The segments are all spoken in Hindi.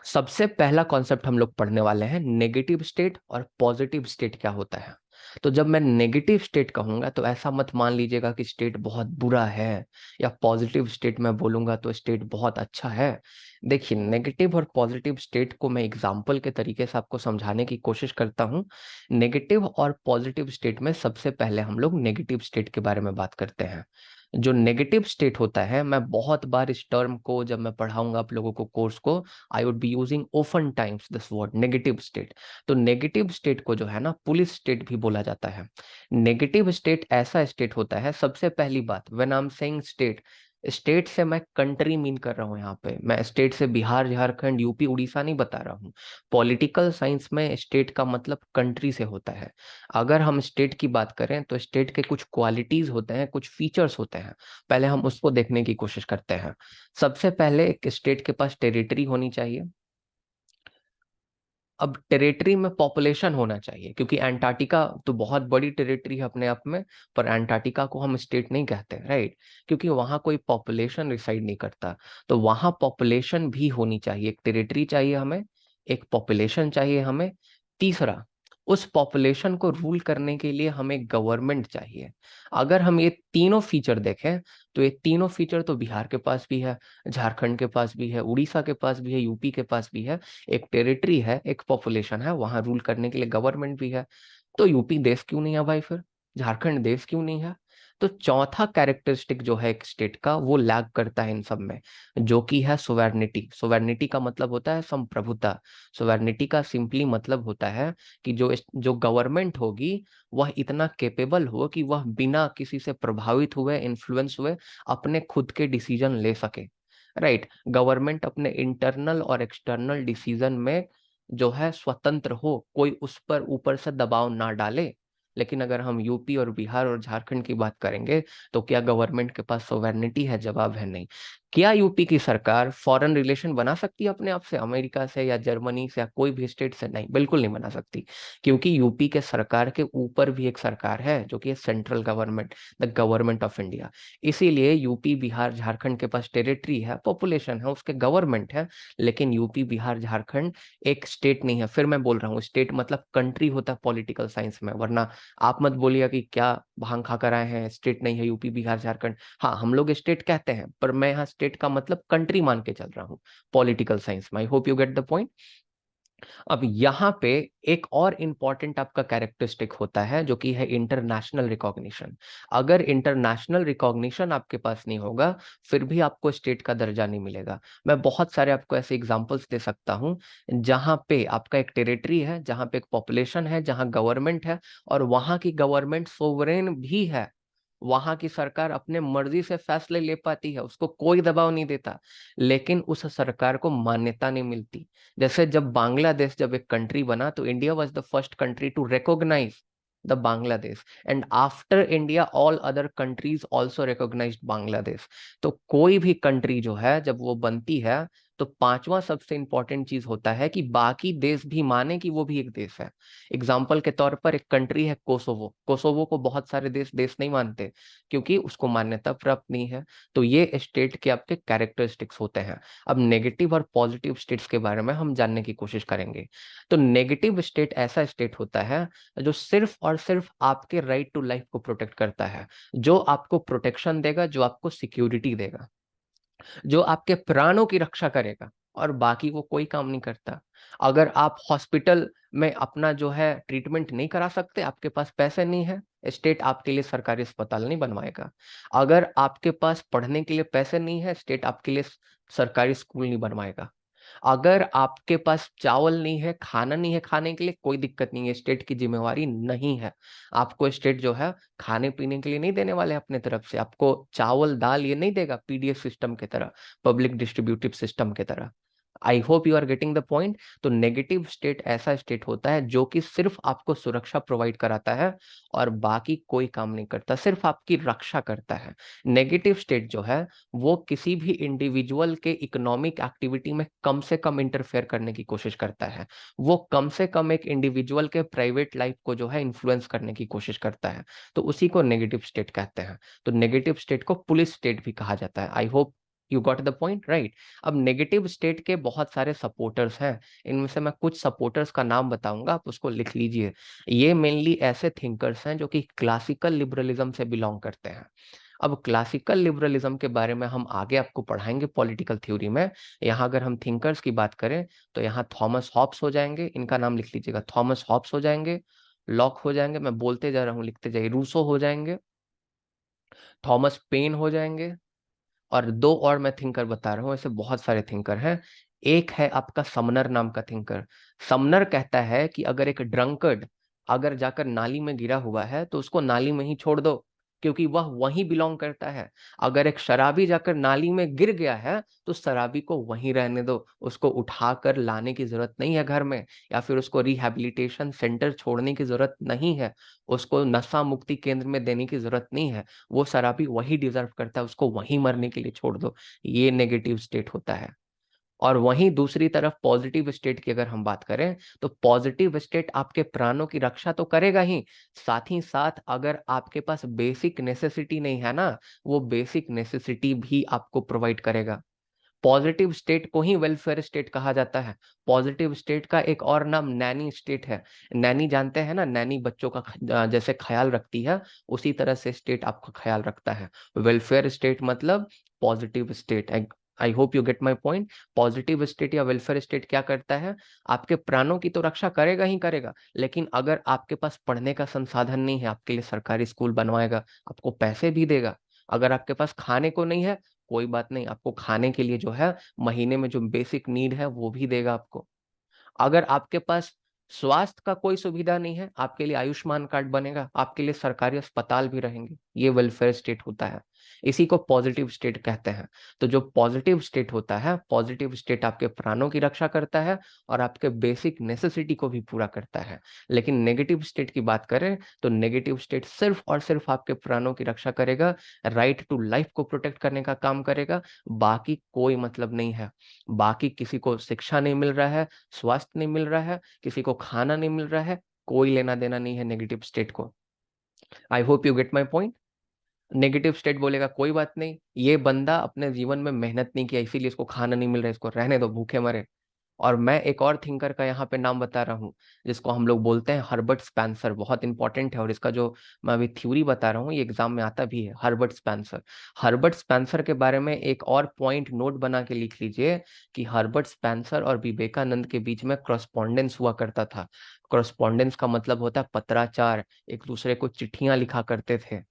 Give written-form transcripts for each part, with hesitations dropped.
सबसे पहला कॉन्सेप्ट हम लोग पढ़ने वाले हैं नेगेटिव स्टेट और पॉजिटिव स्टेट क्या होता है। तो जब मैं नेगेटिव स्टेट कहूंगा तो ऐसा मत मान लीजिएगा कि स्टेट बहुत बुरा है, या पॉजिटिव स्टेट में बोलूंगा तो स्टेट बहुत अच्छा है। देखिए, नेगेटिव और पॉजिटिव स्टेट को मैं एग्जाम्पल के तरीके से आपको समझाने की कोशिश करता हूँ। नेगेटिव और पॉजिटिव स्टेट में सबसे पहले हम लोग नेगेटिव स्टेट के बारे में बात करते हैं। जो नेगेटिव स्टेट होता है, मैं बहुत बार इस टर्म को जब मैं पढ़ाऊंगा आप लोगों को कोर्स को, I would be using often times this word negative state. तो नेगेटिव स्टेट को जो है ना पुलिस स्टेट भी बोला जाता है। नेगेटिव स्टेट ऐसा स्टेट होता है, सबसे पहली बात, when I am saying state, state से मैं कंट्री मीन कर रहा हूँ। यहाँ पे मैं स्टेट से बिहार झारखंड यूपी उड़ीसा नहीं बता रहा हूँ। पॉलिटिकल साइंस में स्टेट का मतलब कंट्री से होता है। अगर हम स्टेट की बात करें तो स्टेट के कुछ क्वालिटीज होते हैं, कुछ फीचर्स होते हैं। पहले हम उसको देखने की कोशिश करते हैं। सबसे पहले एक स्टेट के पास टेरिटरी होनी चाहिए। अब टेरिटरी में पॉपुलेशन होना चाहिए, क्योंकि अंटार्कटिका तो बहुत बड़ी टेरिटरी है अपने आप में, पर अंटार्कटिका को हम स्टेट नहीं कहते, राइट? क्योंकि वहां कोई पॉपुलेशन रिसाइड नहीं करता। तो वहां पॉपुलेशन भी होनी चाहिए, एक टेरिटरी चाहिए हमें, एक पॉपुलेशन चाहिए हमें। तीसरा, उस पॉपुलेशन को रूल करने के लिए हमें गवर्नमेंट चाहिए। अगर हम ये तीनों फीचर देखें तो ये तीनों फीचर तो बिहार के पास भी है, झारखंड के पास भी है, उड़ीसा के पास भी है, यूपी के पास भी है। एक टेरिटरी है, एक पॉपुलेशन है, वहां रूल करने के लिए गवर्नमेंट भी है। तो यूपी देश क्यों नहीं है भाई फिर? झारखंड देश क्यों नहीं है? तो चौथा कैरेक्टरिस्टिक जो है एक स्टेट का, वो लैग करता है इन सब में, जो कि है सोवेर्निटी। सोवेर्निटी का मतलब होता है संप्रभुता। सोवेर्निटी का सिंपली मतलब होता है कि जो गवर्नमेंट होगी वह इतना केपेबल हो कि वह बिना किसी से प्रभावित हुए, इन्फ्लुएंस हुए, अपने खुद के डिसीजन ले सके। राइट, गवर्नमेंट अपने इंटरनल और एक्सटर्नल डिसीजन में जो है स्वतंत्र हो, कोई उस पर ऊपर से दबाव ना डाले। लेकिन अगर हम यूपी और बिहार और झारखंड की बात करेंगे तो क्या गवर्नमेंट के पास सोवेर्निटी है? जवाब है नहीं। क्या यूपी की सरकार फॉरेन रिलेशन बना सकती है अपने आप से, अमेरिका से या जर्मनी से या कोई भी स्टेट से? नहीं, बिल्कुल नहीं बना सकती। क्योंकि यूपी के सरकार के ऊपर भी एक सरकार है जो कि है central government, the government of India. इसीलिए यूपी बिहार झारखंड के पास टेरिटरी है, पॉपुलेशन है, उसके गवर्नमेंट है, लेकिन यूपी बिहार झारखंड एक स्टेट नहीं है। फिर मैं बोल रहा हूँ, स्टेट मतलब कंट्री होता है पॉलिटिकल साइंस में, वरना आप मत बोलिए कि क्या भांग खा कर आए हैं, स्टेट नहीं है यूपी बिहार झारखंड। हाँ, हम लोग स्टेट कहते हैं, पर मैं यहाँ स्टेट का मतलब कंट्री मान के चल रहा हूँ पॉलिटिकल साइंस में। आई hope you get the point. अब यहाँ पे एक और इम्पॉर्टेंट आपका कैरेक्टरिस्टिक होता है जो कि है इंटरनेशनल रिकॉग्निशन। अगर इंटरनेशनल रिकॉग्निशन आपके पास नहीं होगा, फिर भी आपको स्टेट का दर्जा नहीं मिलेगा। मैं बहुत सारे आपको ऐसे एग्जांपल्स दे सकता हूँ जहां पे आपका एक टेरिटरी है, जहां पे एक पॉपुलेशन है, जहां गवर्नमेंट है, और वहां की गवर्नमेंट सोवरेन भी है। वहां की सरकार अपने मर्जी से फैसले ले पाती है, उसको कोई दबाव नहीं देता, लेकिन उस सरकार को मान्यता नहीं मिलती। जैसे जब बांग्लादेश जब एक कंट्री बना तो India was the first country to recognise the Bangladesh, and after India all other countries also recognised Bangladesh. तो कोई भी कंट्री जो है जब वो बनती है, तो पांचवा सबसे इंपॉर्टेंट चीज होता है कि बाकी देश भी माने कि वो भी एक देश है। एग्जाम्पल के तौर पर एक कंट्री है कोसोवो। कोसोवो को बहुत सारे देश देश नहीं मानते, क्योंकि उसको मान्यता प्राप्त नहीं है। तो ये स्टेट के आपके कैरेक्टरिस्टिक्स होते हैं। अब नेगेटिव और पॉजिटिव स्टेट्स के बारे में हम जानने की कोशिश करेंगे। तो नेगेटिव स्टेट ऐसा स्टेट होता है जो सिर्फ और सिर्फ आपके राइट टू लाइफ को प्रोटेक्ट करता है, जो आपको प्रोटेक्शन देगा, जो आपको सिक्योरिटी देगा, जो आपके प्राणों की रक्षा करेगा, और बाकी वो कोई काम नहीं करता। अगर आप हॉस्पिटल में अपना जो है ट्रीटमेंट नहीं करा सकते, आपके पास पैसे नहीं है, स्टेट आपके लिए सरकारी अस्पताल नहीं बनवाएगा। अगर आपके पास पढ़ने के लिए पैसे नहीं है, स्टेट आपके लिए सरकारी स्कूल नहीं बनवाएगा। अगर आपके पास चावल नहीं है, खाना नहीं है खाने के लिए, कोई दिक्कत नहीं है, स्टेट की जिम्मेवारी नहीं है। आपको स्टेट जो है खाने पीने के लिए नहीं देने वाले अपने तरफ से, आपको चावल दाल ये नहीं देगा पीडीएस सिस्टम की तरह, पब्लिक डिस्ट्रीब्यूटिव सिस्टम की तरह। I hope you are getting the point. तो नेगेटिव स्टेट ऐसा स्टेट होता है जो कि सिर्फ आपको सुरक्षा प्रोवाइड कराता है, और बाकी कोई काम नहीं करता, सिर्फ आपकी रक्षा करता है। नेगेटिव स्टेट जो है वो किसी भी इंडिविजुअल के इकोनॉमिक एक्टिविटी में कम से कम इंटरफेयर करने की कोशिश करता है। वो कम से कम एक इंडिविजुअल के प्राइवेट लाइफ को जो है इन्फ्लुएंस करने की कोशिश करता है। तो उसी को नेगेटिव स्टेट कहते हैं। तो नेगेटिव स्टेट को पुलिस स्टेट भी कहा जाता है। I hope you got the point, right? अब नेगेटिव स्टेट के बहुत सारे सपोर्टर्स हैं, इनमें से मैं कुछ सपोर्टर्स का नाम बताऊंगा, आप उसको लिख लीजिए। ये मेनली ऐसे थिंकर्स हैं जो कि क्लासिकल लिबरलिज्म से बिलोंग करते हैं। अब क्लासिकल लिबरलिज्म के बारे में हम आगे आपको पढ़ाएंगे पॉलिटिकल थ्योरी में। यहाँ अगर हम थिंकर्स की बात करें तो यहाँ थॉमस हॉब्स हो जाएंगे, इनका नाम लिख लीजिएगा, थॉमस हॉब्स हो जाएंगे, लॉक हो जाएंगे, मैं बोलते जा रहा हूँ लिखते जाइए, रूसो हो जाएंगे, थॉमस पेन हो जाएंगे, और दो और मैं थिंकर बता रहा हूँ, ऐसे बहुत सारे थिंकर हैं। एक है आपका समनर नाम का थिंकर। समनर कहता है कि अगर एक ड्रंकर्ड अगर जाकर नाली में गिरा हुआ है तो उसको नाली में ही छोड़ दो, क्योंकि वह वहीं बिलोंग करता है। अगर एक शराबी जाकर नाली में गिर गया है तो शराबी को वहीं रहने दो, उसको उठाकर लाने की जरूरत नहीं है घर में, या फिर उसको रिहैबिलिटेशन सेंटर छोड़ने की जरूरत नहीं है, उसको नशा मुक्ति केंद्र में देने की जरूरत नहीं है। वो शराबी वही डिजर्व करता है, उसको वहीं मरने के लिए छोड़ दो। ये नेगेटिव स्टेट होता है। और वहीं दूसरी तरफ पॉजिटिव स्टेट की अगर हम बात करें तो पॉजिटिव स्टेट आपके प्राणों की रक्षा तो करेगा ही साथ अगर आपके पास बेसिक नेसेसिटी नहीं है ना, वो बेसिक नेसेसिटी भी आपको प्रोवाइड करेगा। पॉजिटिव स्टेट को ही वेलफेयर स्टेट कहा जाता है। पॉजिटिव स्टेट का एक और नाम नैनी स्टेट है। नैनी जानते हैं ना, नैनी बच्चों का जैसे ख्याल रखती है, उसी तरह से स्टेट आपका ख्याल रखता है। वेलफेयर स्टेट मतलब positive state. I hope you get my point. Positive state या वेलफेयर स्टेट क्या करता है, आपके प्राणों की तो रक्षा करेगा ही करेगा, लेकिन अगर आपके पास पढ़ने का संसाधन नहीं है, आपके लिए सरकारी स्कूल बनवाएगा, आपको पैसे भी देगा। अगर आपके पास खाने को नहीं है, कोई बात नहीं, आपको खाने के लिए जो है महीने में जो बेसिक नीड है वो भी देगा आपको। अगर आपके पास स्वास्थ्य का कोई सुविधा नहीं है, आपके लिए आयुष्मान कार्ड बनेगा, आपके लिए सरकारी अस्पताल भी रहेंगे। ये वेलफेयर स्टेट होता है, इसी को पॉजिटिव स्टेट कहते हैं। तो जो पॉजिटिव स्टेट होता है, पॉजिटिव स्टेट आपके प्राणों की रक्षा करता है और आपके बेसिक नेसेसिटी को भी पूरा करता है। लेकिन नेगेटिव स्टेट की बात करें तो नेगेटिव स्टेट सिर्फ और सिर्फ आपके प्राणों की रक्षा करेगा, राइट टू लाइफ को प्रोटेक्ट करने का काम करेगा, बाकी कोई मतलब नहीं है। बाकी किसी को शिक्षा नहीं मिल रहा है, स्वास्थ्य नहीं मिल रहा है, किसी को खाना नहीं मिल रहा है, कोई लेना देना नहीं है नेगेटिव स्टेट को। आई hope you get my point. Negative state बोलेगा कोई बात नहीं, ये बंदा अपने जीवन में मेहनत नहीं किया इसीलिए इसको खाना नहीं मिल रहा है, इसको रहने दो भूखे मरे। और मैं एक और थिंकर का यहाँ पे नाम बता रहा हूँ, जिसको हम लोग बोलते हैं हर्बर्ट स्पेंसर। बहुत इंपॉर्टेंट है, और इसका जो मैं अभी थ्योरी बता रहा हूँ ये एग्जाम में आता भी है, हर्बर्ट स्पेंसर। हर्बर्ट स्पेंसर के बारे में एक और पॉइंट नोट बना के लिख लीजिए कि हर्बर्ट स्पेंसर और विवेकानंद के बीच में करस्पॉन्डेंस हुआ करता था। करस्पॉन्डेंस का मतलब होता है पत्राचार, एक दूसरे को चिट्ठियां लिखा करते थे।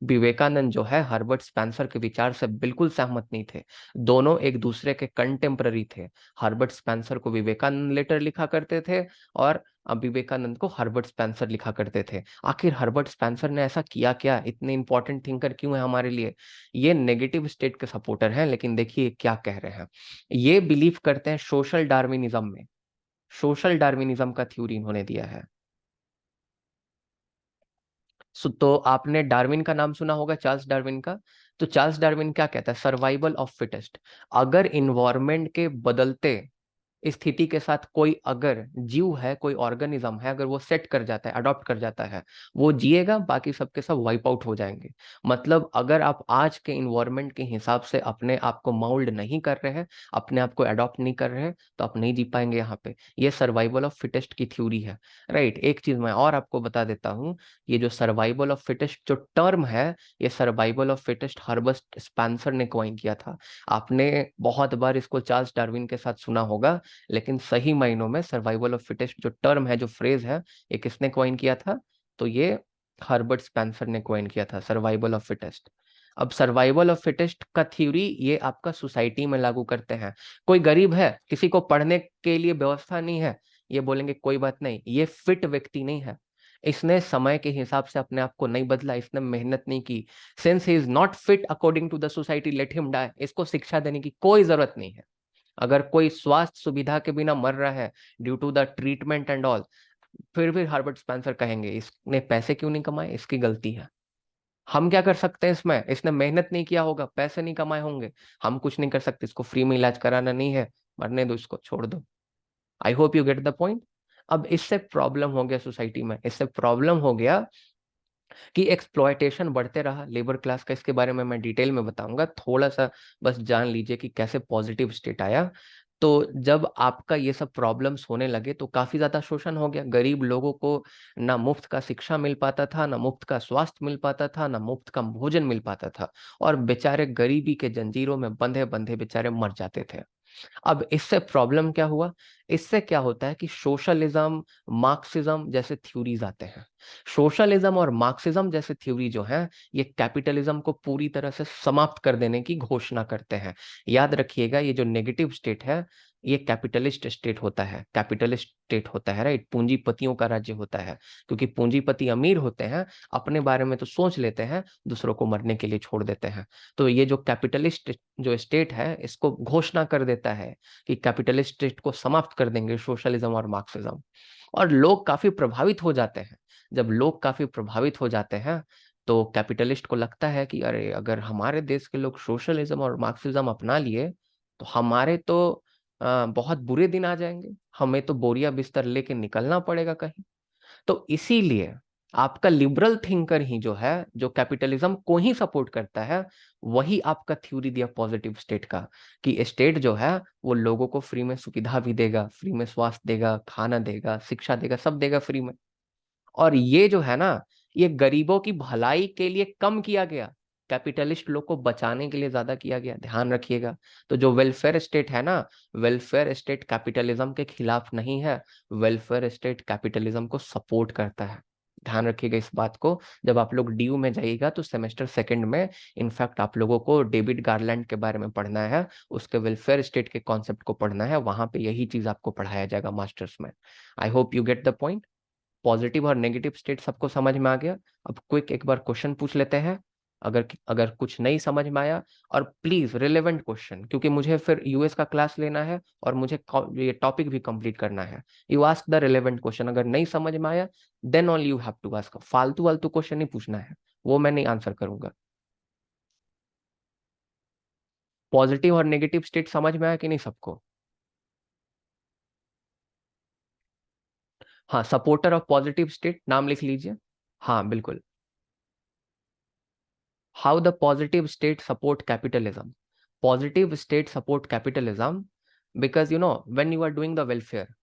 विवेकानंद जो है हर्बर्ट स्पेंसर के विचार से बिल्कुल सहमत नहीं थे, दोनों एक दूसरे के कंटेम्पररी थे। हर्बर्ट स्पेंसर को विवेकानंद लेटर लिखा करते थे और विवेकानंद को हर्बर्ट स्पेंसर लिखा करते थे। आखिर हर्बर्ट स्पेंसर ने ऐसा किया क्या, इतने इंपॉर्टेंट थिंकर क्यों है हमारे लिए? ये नेगेटिव स्टेट के सपोर्टर हैं, लेकिन देखिए क्या कह रहे हैं। ये बिलीव करते हैं सोशल डार्विनिज्म में। सोशल डार्विनिज्म का थ्योरी इन्होंने दिया है। तो आपने डार्विन का नाम सुना होगा, चार्ल्स डार्विन का। तो चार्ल्स डार्विन क्या कहता है, सर्वाइवल ऑफ फिटेस्ट। अगर इन्वायरमेंट के बदलते स्थिति के साथ कोई अगर जीव है, कोई ऑर्गेनिज्म है, अगर वो सेट कर जाता है, अडॉप्ट कर जाता है, वो जिएगा, बाकी सबके सब वाइप आउट हो जाएंगे। मतलब अगर आप आज के इन्वायरमेंट के हिसाब से अपने आप को माउल्ड नहीं कर रहे हैं, अपने आप को अडॉप्ट नहीं कर रहे हैं, तो आप नहीं जी पाएंगे यहाँ पे। ये सर्वाइवल ऑफ फिटेस्ट की थ्योरी है, राइट। एक चीज मैं और आपको बता देता हूँ, ये जो सर्वाइवल ऑफ फिटेस्ट जो टर्म है, ये survival of fittest Herbert Spencer ने कॉइन किया था। आपने बहुत बार इसको चार्ल्स डार्विन के साथ सुना होगा, लेकिन सही मायनों में सर्वाइवल ऑफ फिटेस्ट जो टर्म है, जो फ्रेज है, ये किसने कॉइन किया था? तो ये हर्बर्ट स्पेंसर ने कॉइन किया था, सर्वाइवल ऑफ फिटेस्ट। अब सर्वाइवल ऑफ फिटेस्ट का थ्योरी ये आपका सोसाइटी में लागू करते हैं। कोई गरीब है, किसी को पढ़ने के लिए व्यवस्था नहीं है, ये बोलेंगे कोई बात नहीं, ये फिट व्यक्ति नहीं है, इसने समय के हिसाब से अपने आप को नहीं बदला, इसने मेहनत नहीं की, since he is not fit according to the society, let him die. इसको शिक्षा देने की कोई जरूरत नहीं है। अगर कोई स्वास्थ्य सुविधा के बिना मर रहा है due to the treatment and all, फिर भी हार्बर्ट स्पेंसर कहेंगे इसने पैसे क्यों नहीं कमाए, इसकी गलती है। हम क्या कर सकते हैं इसमें, इसने मेहनत नहीं किया होगा, पैसे नहीं कमाए होंगे, हम कुछ नहीं कर सकते, इसको फ्री में इलाज कराना नहीं है, मरने दो, इसको छोड़ दो। आई hope you get the point. अब इससे प्रॉब्लम हो गया सोसाइटी में, इससे प्रॉब्लम हो गया कि एक्सप्लॉयटेशन बढ़ते रहा लेबर क्लास का। इसके बारे में मैं डिटेल में बताऊंगा, थोड़ा सा बस जान लीजिए कि कैसे पॉजिटिव स्टेट आया। तो जब आपका ये सब प्रॉब्लम्स होने लगे तो काफी ज्यादा शोषण हो गया। गरीब लोगों को ना मुफ्त का शिक्षा मिल पाता था, ना मुफ्त का स्वास्थ्य मिल पाता था, ना मुफ्त का भोजन मिल पाता था, और बेचारे गरीबी के जंजीरों में बंधे बंधे बेचारे मर जाते थे। अब इससे प्रॉब्लम क्या हुआ? इससे क्या होता है कि सोशलिज्म, मार्क्सिज्म जैसे थ्योरीज आते हैं। सोशलिज्म और मार्क्सिज्म जैसे थ्योरी जो है, ये कैपिटलिज्म को पूरी तरह से समाप्त कर देने की घोषणा करते हैं। याद रखिएगा, ये जो नेगेटिव स्टेट है, ये कैपिटलिस्ट स्टेट होता है, कैपिटलिस्ट स्टेट होता है, राइट, पूंजीपतियों का राज्य होता है। क्योंकि पूंजीपति अमीर होते हैं, अपने बारे में तो सोच लेते हैं, दूसरों को मरने के लिए छोड़ देते हैं। तो ये जो कैपिटलिस्ट जो स्टेट है, इसको घोषणा कर देता है कि कैपिटलिस्ट स्टेट को समाप्त कर देंगे, सोशलिज्म और मार्क्सिज्म। और लोग काफी प्रभावित हो जाते हैं। जब लोग काफी प्रभावित हो जाते हैं, तो कैपिटलिस्ट को लगता है कि अरे, अगर हमारे देश के लोग सोशलिज्म और मार्क्सिज्म अपना लिए, तो हमारे तो बहुत बुरे दिन आ जाएंगे, हमें तो बोरिया बिस्तर लेके निकलना पड़ेगा कहीं। तो इसीलिए आपका लिबरल थिंकर ही जो है, जो कैपिटलिज्म को ही सपोर्ट करता है, वही आपका थ्योरी दिया पॉजिटिव स्टेट का, कि स्टेट जो है वो लोगों को फ्री में सुविधा भी देगा, फ्री में स्वास्थ्य देगा, खाना देगा, शिक्षा देगा, सब देगा फ्री में। और ये जो है ना, ये गरीबों की भलाई के लिए कम किया गया, कैपिटलिस्ट लोग को बचाने के लिए ज्यादा किया गया, ध्यान रखिएगा। तो जो वेलफेयर स्टेट है ना, वेलफेयर स्टेट कैपिटलिज्म के खिलाफ नहीं है, वेलफेयर स्टेट कैपिटलिज्म को सपोर्ट करता है। ध्यान रखिएगा इस बात को। जब आप लोग ड्यू में जाइएगा तो सेमेस्टर सेकंड में इनफैक्ट आप लोगों को डेविड गार्लैंड के बारे में पढ़ना है, उसके वेलफेयर स्टेट के कॉन्सेप्ट को पढ़ना है, वहां पे यही चीज आपको पढ़ाया जाएगा मास्टर्स में। आई hope you get the point. Positive और नेगेटिव स्टेट सबको समझ में आ गया। अब क्विक एक बार क्वेश्चन पूछ लेते हैं, अगर अगर कुछ नहीं समझ में आया। और प्लीज रिलेवेंट क्वेश्चन, क्योंकि मुझे फिर यूएस का क्लास लेना है और मुझे ये टॉपिक भी कंप्लीट करना है। You ask the relevant question, अगर नहीं समझ में आया then only you have to ask. फालतू वालतू क्वेश्चन नहीं पूछना है, वो मैं नहीं आंसर करूंगा। पॉजिटिव और नेगेटिव स्टेट समझ में आया कि नहीं सबको? हाँ, सपोर्टर ऑफ पॉजिटिव स्टेट नाम लिख लीजिए। हाँ बिल्कुल। How the positive state support capitalism? Positive state support capitalism because when you are doing the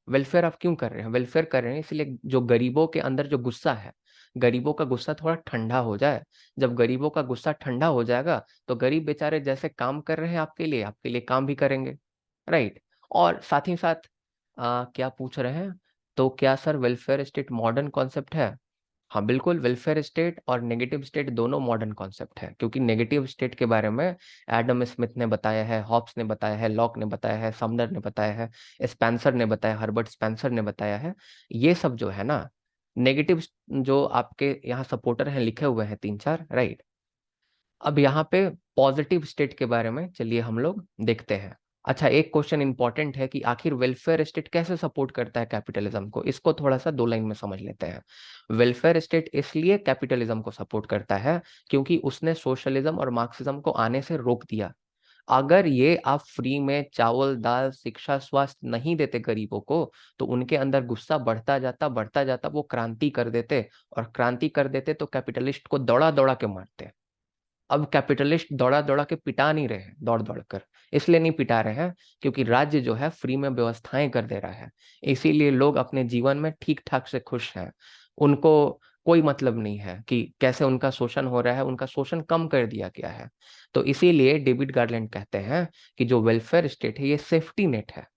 welfare आप क्यों कर रहे हैं? वेलफेयर कर रहे हैं इसलिए जो गरीबों के अंदर जो गुस्सा है, गरीबों का गुस्सा थोड़ा ठंडा हो जाए। जब गरीबों का गुस्सा ठंडा हो जाएगा, तो गरीब बेचारे जैसे काम कर रहे हैं आपके लिए काम भी करेंगे, राइट। और साथ ही साथ क्या पूछ रहे हैं? तो क्या sir welfare state modern concept है? हाँ बिल्कुल, वेलफेयर स्टेट और नेगेटिव स्टेट दोनों मॉडर्न कॉन्सेप्ट है, क्योंकि नेगेटिव स्टेट के बारे में एडम स्मिथ ने बताया है, हॉब्स ने बताया है, लॉक ने बताया है, समनर ने बताया है, स्पेंसर ने बताया, हर्बर्ट स्पेंसर ने बताया है। ये सब जो है ना, नेगेटिव जो आपके यहाँ सपोर्टर हैं लिखे हुए हैं तीन चार, राइट। अब यहाँ पे पॉजिटिव स्टेट के बारे में चलिए हम लोग देखते हैं। अच्छा, एक क्वेश्चन इंपॉर्टेंट है कि आखिर वेलफेयर स्टेट कैसे सपोर्ट करता है कैपिटलिज्म को, इसको थोड़ा सा दो लाइन में समझ लेते हैं। वेलफेयर स्टेट इसलिए कैपिटलिज्म को सपोर्ट करता है क्योंकि उसने सोशलिज्म और मार्क्सिज्म को आने से रोक दिया। अगर ये आप फ्री में चावल दाल शिक्षा स्वास्थ्य नहीं देते गरीबों को, तो उनके अंदर गुस्सा बढ़ता जाता, वो क्रांति कर देते, और क्रांति कर देते तो कैपिटलिस्ट को दौड़ा दौड़ा के मारते। अब कैपिटलिस्ट दौड़ा दौड़ा के पिटा नहीं रहे हैं, दौड़ दौड़ कर इसलिए नहीं पिटा रहे हैं क्योंकि राज्य जो है फ्री में व्यवस्थाएं कर दे रहा है। इसीलिए लोग अपने जीवन में ठीक ठाक से खुश हैं। उनको कोई मतलब नहीं है कि कैसे उनका शोषण हो रहा है, उनका शोषण कम कर दिया गया है। तो इसीलिए डेविड गार्लैंड कहते हैं कि जो वेलफेयर स्टेट है, ये सेफ्टी नेट है।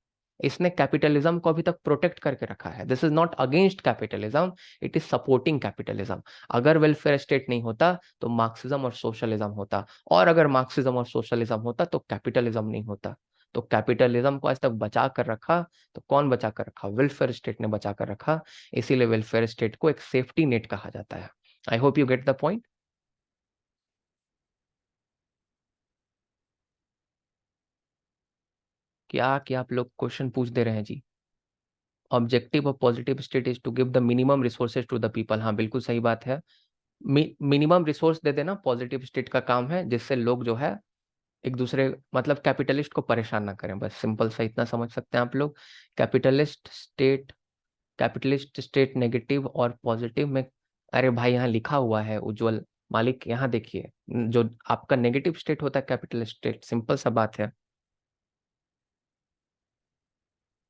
इसने कैपिटलिज्म को अभी तक प्रोटेक्ट करके रखा है। This is not against capitalism, it is supporting capitalism. अगर वेलफेयर स्टेट नहीं होता तो मार्क्सिज्म और सोशलिज्म होता, और अगर मार्क्सिज्म और सोशलिज्म होता तो कैपिटलिज्म नहीं होता। तो कैपिटलिज्म को आज तक बचा कर रखा, तो कौन बचा कर रखा? वेलफेयर स्टेट ने बचा कर रखा। इसीलिए वेलफेयर स्टेट को एक सेफ्टी नेट कहा जाता है। I hope you get the point. क्या आप लोग क्वेश्चन पूछ दे रहे हैं जी? Objective of positive state is to give the minimum resources to the people. हाँ बिल्कुल सही बात है। मिनिमम रिसोर्स दे देना पॉजिटिव स्टेट का काम है, जिससे लोग जो है एक दूसरे, मतलब कैपिटलिस्ट को परेशान ना करें। बस सिंपल सा इतना समझ सकते हैं आप लोग। Capitalist state, capitalist state negative और पॉजिटिव में अरे भाई यहाँ लिखा हुआ है उज्जवल मालिक, यहाँ देखिए, जो आपका नेगेटिव स्टेट होता है कैपिटल स्टेट, सिंपल सा बात है।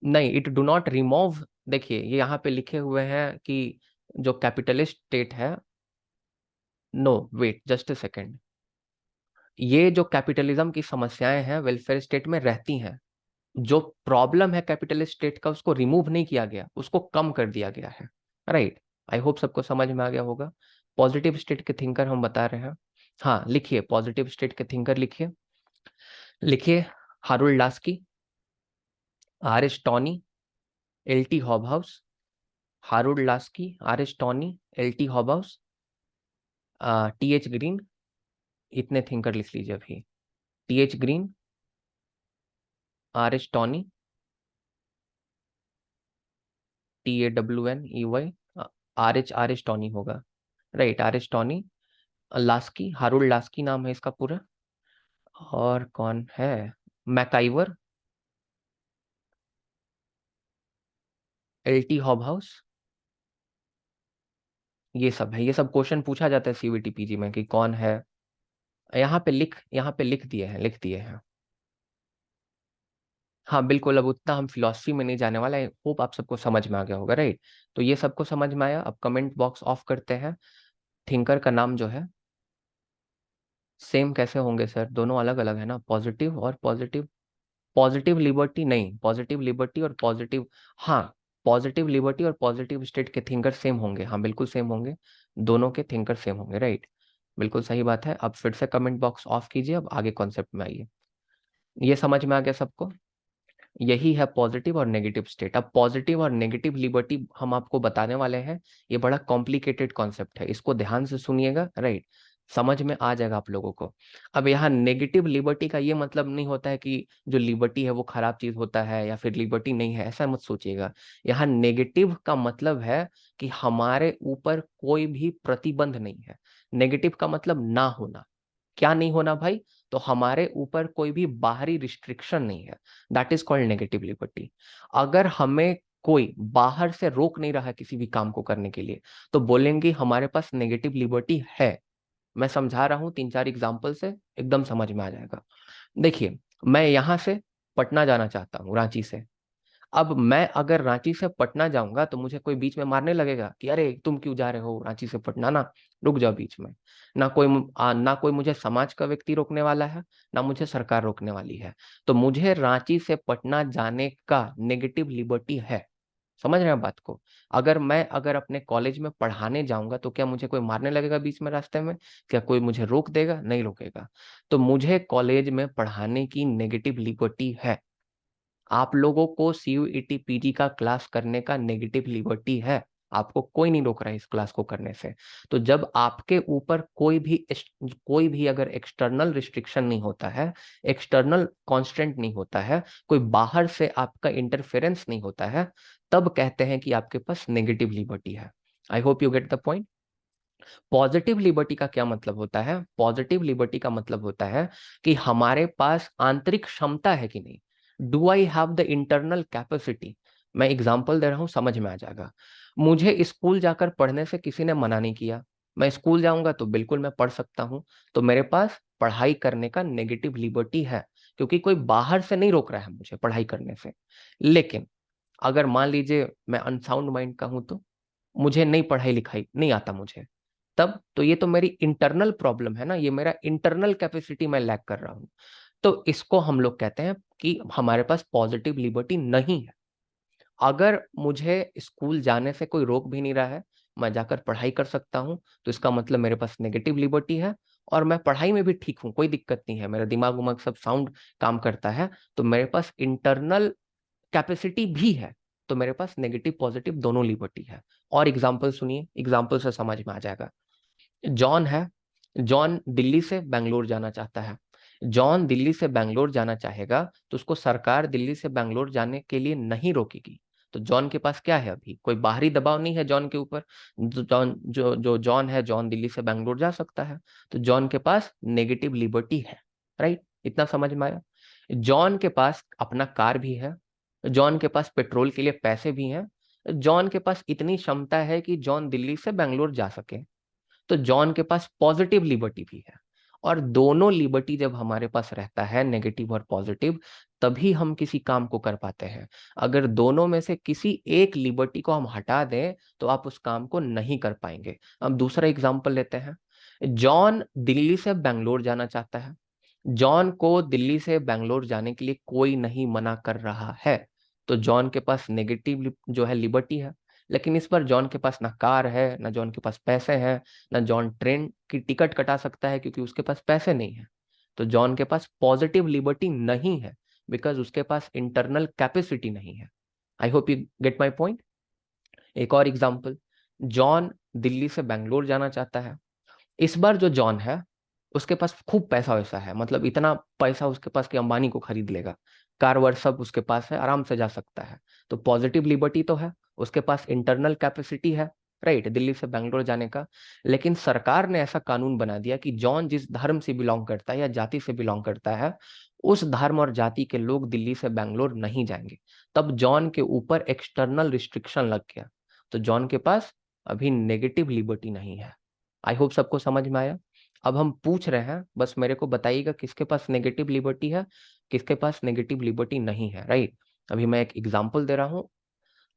नहीं, इट डू नॉट रिमूव। देखिए ये यहाँ पे लिखे हुए हैं कि जो कैपिटलिस्ट स्टेट है, no wait just a second, ये जो कैपिटलिज्म की समस्याएं हैं वेलफेयर स्टेट में रहती हैं। जो प्रॉब्लम है कैपिटलिस्ट स्टेट का, उसको रिमूव नहीं किया गया, उसको कम कर दिया गया है। राइट, आई होप सबको समझ में आ गया होगा। पॉजिटिव स्टेट के थिंकर हम बता रहे हैं। हाँ लिखिए, पॉजिटिव स्टेट के थिंकर लिखिए। लिखिए, Harold Laski, R S Tawney, L T Hobhouse. Harold Laski, R S Tawney, L T Hobhouse, T H Green. इतने थिंकर लिख लीजिए अभी। T H Green, R S Tawney, T A W N E Y, R H Tawney होगा। Right, R S Tawney, Laski, Harold Laski नाम है इसका पूरा। और कौन है, MacIver, L T Hobhouse. ये सब है, ये सब क्वेश्चन पूछा जाता है सीवीटी पीजी में कि कौन है। यहाँ पे लिख दिए हैं, लिख दिए हैं। हाँ बिल्कुल, अब उतना हम फिलॉसफी में नहीं जाने वाला है, होप आप सबको समझ में आ गया होगा। राइट, तो ये सबको समझ में आया। अब कमेंट बॉक्स ऑफ करते हैं। थिंकर का नाम जो है, सेम कैसे होंगे सर, दोनों अलग अलग है ना, पॉजिटिव और पॉजिटिव। पॉजिटिव लिबर्टी नहीं, पॉजिटिव लिबर्टी और पॉजिटिव, हाँ पॉजिटिव लिबर्टी और पॉजिटिव स्टेट के थिंकर सेम होंगे, हाँ बिल्कुल सेम होंगे। दोनों के थिंकर सेम होंगे। राइट, बिल्कुल सही बात है। अब फिर से कमेंट बॉक्स ऑफ कीजिए, अब आगे कॉन्सेप्ट में आइए। ये समझ में आ गया सबको? यही है पॉजिटिव और नेगेटिव स्टेट। अब पॉजिटिव और नेगेटिव लिबर्टी हम आपको बताने वाले हैं। ये बड़ा कॉम्प्लिकेटेड कॉन्सेप्ट है, इसको ध्यान से सुनिएगा। राइट, समझ में आ जाएगा आप लोगों को। अब यहाँ नेगेटिव लिबर्टी का ये मतलब नहीं होता है कि जो लिबर्टी है वो खराब चीज होता है या फिर लिबर्टी नहीं है, ऐसा मत सोचिएगा। यहाँ नेगेटिव का मतलब है कि हमारे ऊपर कोई भी प्रतिबंध नहीं है। नेगेटिव का मतलब ना होना। क्या नहीं होना भाई? तो हमारे ऊपर कोई भी बाहरी रिस्ट्रिक्शन नहीं है। That is called negative liberty. अगर हमें कोई बाहर से रोक नहीं रहा है किसी भी काम को करने के लिए, तो बोलेंगे हमारे पास नेगेटिव लिबर्टी है। मैं समझा रहा हूं 3-4 एग्जाम्पल से, एकदम समझ में आ जाएगा। देखिए, मैं यहां से पटना जाना चाहता हूँ, रांची से। अब मैं अगर रांची से पटना जाऊंगा तो मुझे कोई बीच में मारने लगेगा कि अरे तुम क्यों जा रहे हो रांची से पटना, ना रुक जाओ बीच में। ना कोई मुझे समाज का व्यक्ति रोकने वाला है, ना मुझे सरकार रोकने वाली है। तो मुझे रांची से पटना जाने का नेगेटिव लिबर्टी है। समझ रहे हैं बात को? अगर अपने कॉलेज में पढ़ाने जाऊंगा तो क्या मुझे कोई मारने लगेगा बीच में रास्ते में? क्या कोई मुझे रोक देगा? नहीं रोकेगा। तो मुझे कॉलेज में पढ़ाने की नेगेटिव लिबर्टी है। आप लोगों को सीयूईटी पीजी का क्लास करने का नेगेटिव लिबर्टी है। आपको कोई नहीं रोक रहा है इस क्लास को करने से। तो जब आपके ऊपर कोई भी अगर एक्सटर्नल रिस्ट्रिक्शन नहीं होता है, एक्सटर्नल कांस्टेंट नहीं होता है, कोई बाहर से आपका इंटरफेरेंस नहीं होता है, तब कहते हैं कि आपके पास नेगेटिव लिबर्टी है। I hope you get the point. Positive liberty का क्या मतलब होता है? पॉजिटिव लिबर्टी का मतलब होता है कि हमारे पास आंतरिक क्षमता है कि नहीं। Do I have the internal capacity? मैं एग्जांपल दे रहा हूं, समझ में आ जाएगा। मुझे स्कूल जाकर पढ़ने से किसी ने मना नहीं किया। मैं स्कूल जाऊंगा तो बिल्कुल मैं पढ़ सकता हूं। तो मेरे पास पढ़ाई करने का नेगेटिव लिबर्टी है, क्योंकि कोई बाहर से नहीं रोक रहा है मुझे पढ़ाई करने से। लेकिन अगर मान लीजिए मैं अनसाउंड माइंड का हूं, तो मुझे नहीं पढ़ाई लिखाई नहीं आता मुझे, तब तो ये तो मेरी इंटरनल प्रॉब्लम है ना, ये मेरा इंटरनल कैपेसिटी मैं लैक कर रहा हूं। तो इसको हम लोग कहते हैं कि हमारे पास पॉजिटिव लिबर्टी नहीं है। अगर मुझे स्कूल जाने से कोई रोक भी नहीं रहा है, मैं जाकर पढ़ाई कर सकता हूं, तो इसका मतलब मेरे पास नेगेटिव लिबर्टी है। और मैं पढ़ाई में भी ठीक हूं, कोई दिक्कत नहीं है, मेरा दिमाग उमाग सब साउंड काम करता है। तो मेरे पास इंटरनल कैपेसिटी भी है। तो मेरे पास नेगेटिव पॉजिटिव दोनों लिबर्टी है। और एग्जाम्पल सुनिए, एग्जाम्पल से समझ में आ जाएगा। जॉन है, जॉन दिल्ली से बेंगलोर जाना चाहता है। जॉन दिल्ली से बेंगलोर जाना चाहेगा तो उसको सरकार दिल्ली से बेंगलोर जाने के लिए नहीं रोकेगी। तो जॉन के पास क्या है, अभी कोई बाहरी दबाव नहीं है जॉन के ऊपर। जो जॉन है, जॉन दिल्ली से बेंगलोर जा सकता है। तो जॉन के पास नेगेटिव लिबर्टी है। राइट, इतना समझ में आया? जॉन के पास अपना कार भी है, जॉन के पास पेट्रोल के लिए पैसे भी हैं, जॉन के पास इतनी क्षमता है कि जॉन दिल्ली से बेंगलोर जा सके, तो जॉन के पास पॉजिटिव लिबर्टी भी है। और दोनों लिबर्टी जब हमारे पास रहता है, नेगेटिव और पॉजिटिव, तभी हम किसी काम को कर पाते हैं। अगर दोनों में से किसी एक लिबर्टी को हम हटा दें तो आप उस काम को नहीं कर पाएंगे। अब दूसरा एग्जांपल लेते हैं। जॉन दिल्ली से बेंगलोर जाना चाहता है। जॉन को दिल्ली से बेंगलोर जाने के लिए कोई नहीं मना कर रहा है, तो जॉन के पास नेगेटिव जो है लिबर्टी है। लेकिन इस बार जॉन के पास ना कार है, ना जॉन के पास पैसे हैं, ना जॉन ट्रेन की टिकट कटा सकता है क्योंकि उसके पास पैसे नहीं है। तो जॉन के पास पॉजिटिव लिबर्टी नहीं है, बिकॉज उसके पास इंटरनल कैपेसिटी नहीं है। I hope you get my point. एक और एग्जाम्पल, जॉन दिल्ली से बेंगलोर जाना चाहता है। इस बार जो जॉन है उसके पास खूब पैसा वैसा है, मतलब इतना पैसा उसके पास कि अंबानी को खरीद लेगा। कार वार सब उसके पास है, आराम से जा सकता है। तो पॉजिटिव लिबर्टी तो है, उसके पास इंटरनल कैपेसिटी है, राइट, दिल्ली से बेंगलोर जाने का। लेकिन सरकार ने ऐसा कानून बना दिया कि जॉन जिस धर्म से बिलोंग करता है या जाति से बिलोंग करता है, उस धर्म और जाति के लोग दिल्ली से बेंगलोर नहीं जाएंगे। तब जॉन के ऊपर एक्सटर्नल रिस्ट्रिक्शन लग गया, तो जॉन के पास अभी नेगेटिव लिबर्टी नहीं है। आई होप सबको समझ में आया। अब हम पूछ रहे हैं, बस मेरे को बताइएगा किसके पास नेगेटिव लिबर्टी है, किसके पास नेगेटिव लिबर्टी नहीं है, राइट। अभी मैं एक एग्जांपल दे रहा हूं।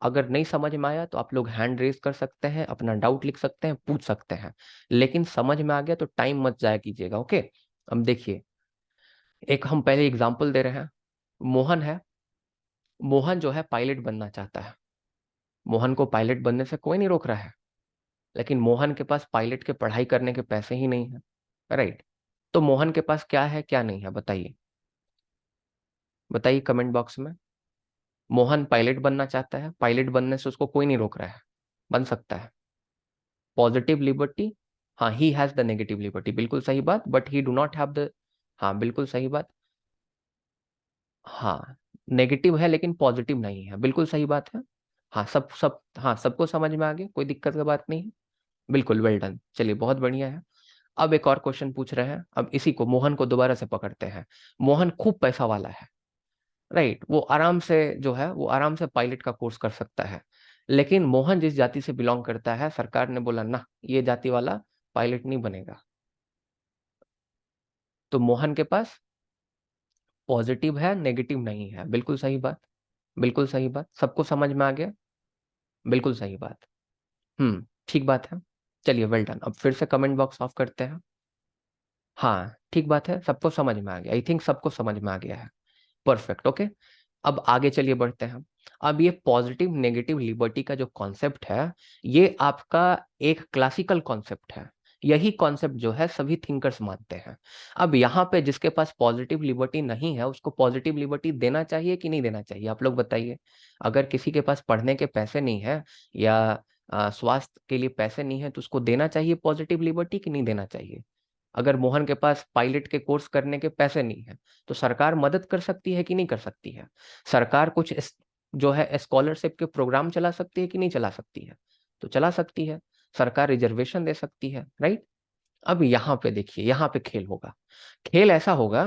अगर नहीं समझ में आया तो आप लोग हैंड रेज कर सकते हैं, अपना डाउट लिख सकते हैं, पूछ सकते हैं। लेकिन समझ में आ गया तो टाइम मत जाया कीजिएगा, ओके। अब देखिए, एक हम पहले एग्जाम्पल दे रहे हैं। मोहन है। मोहन जो है पायलट बनना चाहता है। मोहन को पायलट बनने से कोई नहीं रोक रहा है, लेकिन मोहन के पास पायलट के पढ़ाई करने के पैसे ही नहीं है, राइट। तो मोहन के पास क्या है क्या नहीं है, बताइए, बताइए कमेंट बॉक्स में। मोहन पायलट बनना चाहता है, पायलट बनने से उसको कोई नहीं रोक रहा है, बन सकता है। पॉजिटिव लिबर्टी, हाँ, he has the negative liberty, बिल्कुल सही बात, but he do not have the, हाँ बिल्कुल सही बात, हाँ नेगेटिव है लेकिन पॉजिटिव नहीं है, बिल्कुल सही बात है। हाँ सब सब, हाँ सबको समझ में आ गया, कोई दिक्कत की बात नहीं है, बिल्कुल वेल डन, चलिए बहुत बढ़िया है। अब एक और क्वेश्चन पूछ रहे हैं, अब इसी को, मोहन को दोबारा से पकड़ते हैं। मोहन खूब पैसा वाला है, राइट, वो आराम से जो है वो आराम से पायलट का कोर्स कर सकता है। लेकिन मोहन जिस जाति से बिलोंग करता है, सरकार ने बोला ना, ये जाति वाला पायलट नहीं बनेगा। तो मोहन के पास पॉजिटिव है, नेगेटिव नहीं है, बिल्कुल सही बात, बिल्कुल सही बात, सबको समझ में आ गया, बिल्कुल सही बात। ठीक बात है। चलिए वेल डन, अब फिर से कमेंट बॉक्स ऑफ करते हैं। हाँ ठीक बात है, सबको समझ में आ गया, आई थिंक सबको समझ में आ गया है। Perfect, okay. अब आगे चलिए बढ़ते हैं। अब ये पॉजिटिव नेगेटिव लिबर्टी का जो कॉन्सेप्ट है, ये आपका एक क्लासिकल कॉन्सेप्ट है। यही कॉन्सेप्ट जो है सभी थिंकर्स मानते हैं। अब यहाँ पे जिसके पास पॉजिटिव लिबर्टी नहीं है, उसको पॉजिटिव लिबर्टी देना चाहिए कि नहीं देना चाहिए, आप लोग बताइए। अगर किसी के पास पढ़ने के पैसे नहीं है या स्वास्थ्य के लिए पैसे नहीं है, तो उसको देना चाहिए पॉजिटिव लिबर्टी कि नहीं देना चाहिए। अगर मोहन के पास पायलट के कोर्स करने के पैसे नहीं है, तो सरकार मदद कर सकती है कि नहीं कर सकती है। सरकार कुछ जो है स्कॉलरशिप के प्रोग्राम चला सकती है कि नहीं चला सकती है, तो चला सकती है। सरकार रिजर्वेशन दे सकती है, राइट। अब यहाँ पे देखिए, यहाँ पे खेल होगा। खेल ऐसा होगा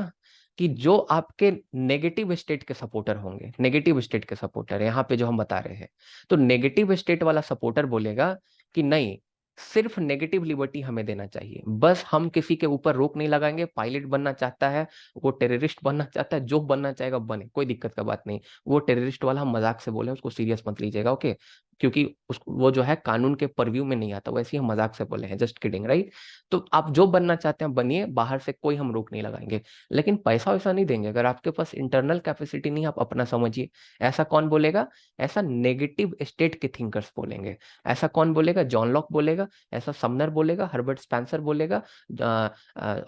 कि जो आपके नेगेटिव स्टेट के सपोर्टर होंगे, नेगेटिव स्टेट के सपोर्टर यहाँ पे जो हम बता रहे हैं, तो नेगेटिव स्टेट वाला सपोर्टर बोलेगा कि नहीं, सिर्फ नेगेटिव लिबर्टी हमें देना चाहिए, बस हम किसी के ऊपर रोक नहीं लगाएंगे। पायलट बनना चाहता है, वो टेररिस्ट बनना चाहता है, जो बनना चाहेगा बने, कोई दिक्कत का बात नहीं। वो टेररिस्ट वाला हम मजाक से बोले, उसको सीरियस मत लीजिएगा, ओके। क्योंकि वो जो है कानून के परव्यू में नहीं आता, वैसे ही हम मजाक से बोले हैं, जस्ट किडिंग, राइट। तो आप जो बनना चाहते हैं बनिए, बाहर से कोई हम रोक नहीं लगाएंगे। लेकिन पैसा वैसा नहीं देंगे, अगर आपके पास इंटरनल कैपेसिटी नहीं, आप अपना समझिए। ऐसा कौन बोलेगा? ऐसा नेगेटिव स्टेट के थिंकर्स बोलेंगे। ऐसा कौन बोलेगा? जॉन लॉक बोलेगा, ऐसा समनर बोलेगा, हर्बर्ट स्पेंसर बोलेगा,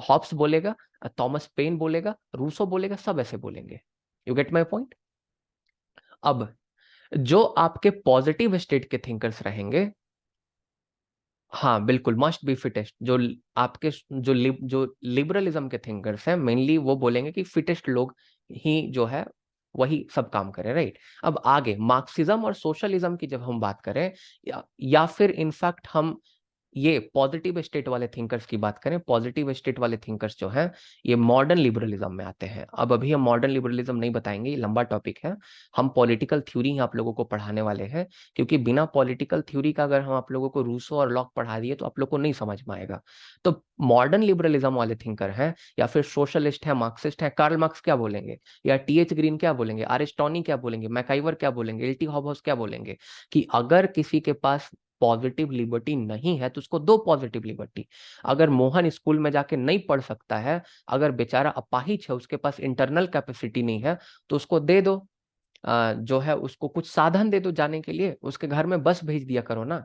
हॉब्स बोलेगा, थॉमस पेन बोलेगा, रूसो बोलेगा, सब ऐसे बोलेंगे। You get my point. अब जो आपके पॉजिटिव स्टेट के थिंकर्स रहेंगे, हाँ बिल्कुल, मस्ट बी फिटेस्ट, आपके जो लिबरलिज्म के थिंकर्स हैं मेनली, वो बोलेंगे कि फिटेस्ट लोग ही जो है वही सब काम करें, राइट। अब आगे मार्क्सिज्म और सोशलिज्म की जब हम बात करें, या फिर इनफैक्ट हम ये पॉजिटिव स्टेट वाले थिंकर्स की बात करें, पॉजिटिव स्टेट वाले थिंकर्स जो हैं ये मॉडर्न लिबरलिज्म में आते हैं। अब अभी हम मॉडर्न लिबरलिज्म नहीं बताएंगे, ये लंबा टॉपिक है। हम पॉलिटिकल थ्योरी ही आप लोगों को पढ़ाने वाले हैं, क्योंकि बिना पॉलिटिकल थ्योरी का अगर हम आप लोगों को रूसो और लॉक पढ़ा दिए तो आप लोग को नहीं समझ में आएगा। तो मॉडर्न लिबरलिज्म वाले थिंकर हैं या फिर सोशलिस्ट है, मार्क्सिस्ट है, कार्ल मार्क्स क्या बोलेंगे, या टीएच ग्रीन क्या बोलेंगे, अरिस्टोनी क्या बोलेंगे, मैकाइवर क्या बोलेंगे, एल टी हॉबस क्या बोलेंगे, कि अगर किसी के पास पॉजिटिव लिबर्टी नहीं है तो उसको दो पॉजिटिव लिबर्टी। अगर मोहन स्कूल में जाके नहीं पढ़ सकता है, अगर बेचारा अपाहिज है, उसके पास इंटरनल कैपेसिटी नहीं है, तो उसको दे दो जो है उसको कुछ साधन दे दो जाने के लिए, उसके घर में बस भेज दिया करो ना।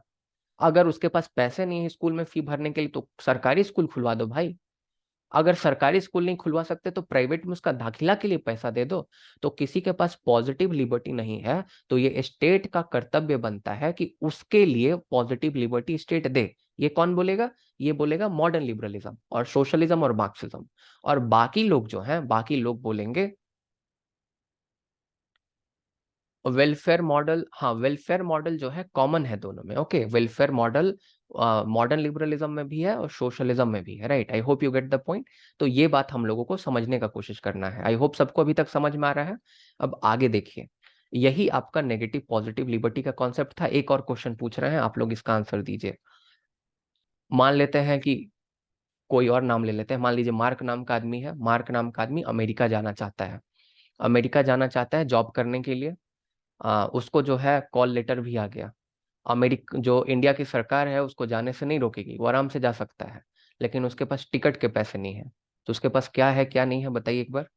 अगर उसके पास पैसे नहीं है स्कूल में फी भरने के लिए तो सरकारी स्कूल खुलवा दो भाई। अगर सरकारी स्कूल नहीं खुलवा सकते तो प्राइवेट में उसका दाखिला के लिए पैसा दे दो। तो किसी के पास पॉजिटिव लिबर्टी नहीं है तो ये स्टेट का कर्तव्य बनता है कि उसके लिए पॉजिटिव लिबर्टी स्टेट दे। ये कौन बोलेगा? ये बोलेगा मॉडर्न लिबरलिज्म और सोशलिज्म और मार्क्सिज्म। और बाकी लोग जो हैं, बाकी लोग बोलेंगे वेलफेयर मॉडल। हाँ, वेलफेयर मॉडल जो है कॉमन है दोनों में। Okay, welfare model modern liberalism में भी है और सोशलिज्म में भी है, right. I hope you get the point. तो ये बात हम लोगों को समझने का कोशिश करना है। आई होप सबको अभी तक समझ में आ रहा है। अब आगे देखिए, यही आपका नेगेटिव पॉजिटिव लिबर्टी का कॉन्सेप्ट था। एक और क्वेश्चन पूछ रहे हैं, आप लोग इसका आंसर दीजिए। मान लेते हैं कि कोई और नाम ले लेते हैं, मान लीजिए मार्क नाम का आदमी है। मार्क नाम का आदमी अमेरिका जाना चाहता है, अमेरिका जाना चाहता है जॉब करने के लिए। उसको जो है कॉल लेटर भी आ गया। अमेरिका जो इंडिया की सरकार है उसको जाने से नहीं रोकेगी, वो आराम से जा सकता है। लेकिन उसके पास टिकट के पैसे नहीं है। तो उसके पास क्या है क्या नहीं है बताइए एक बार।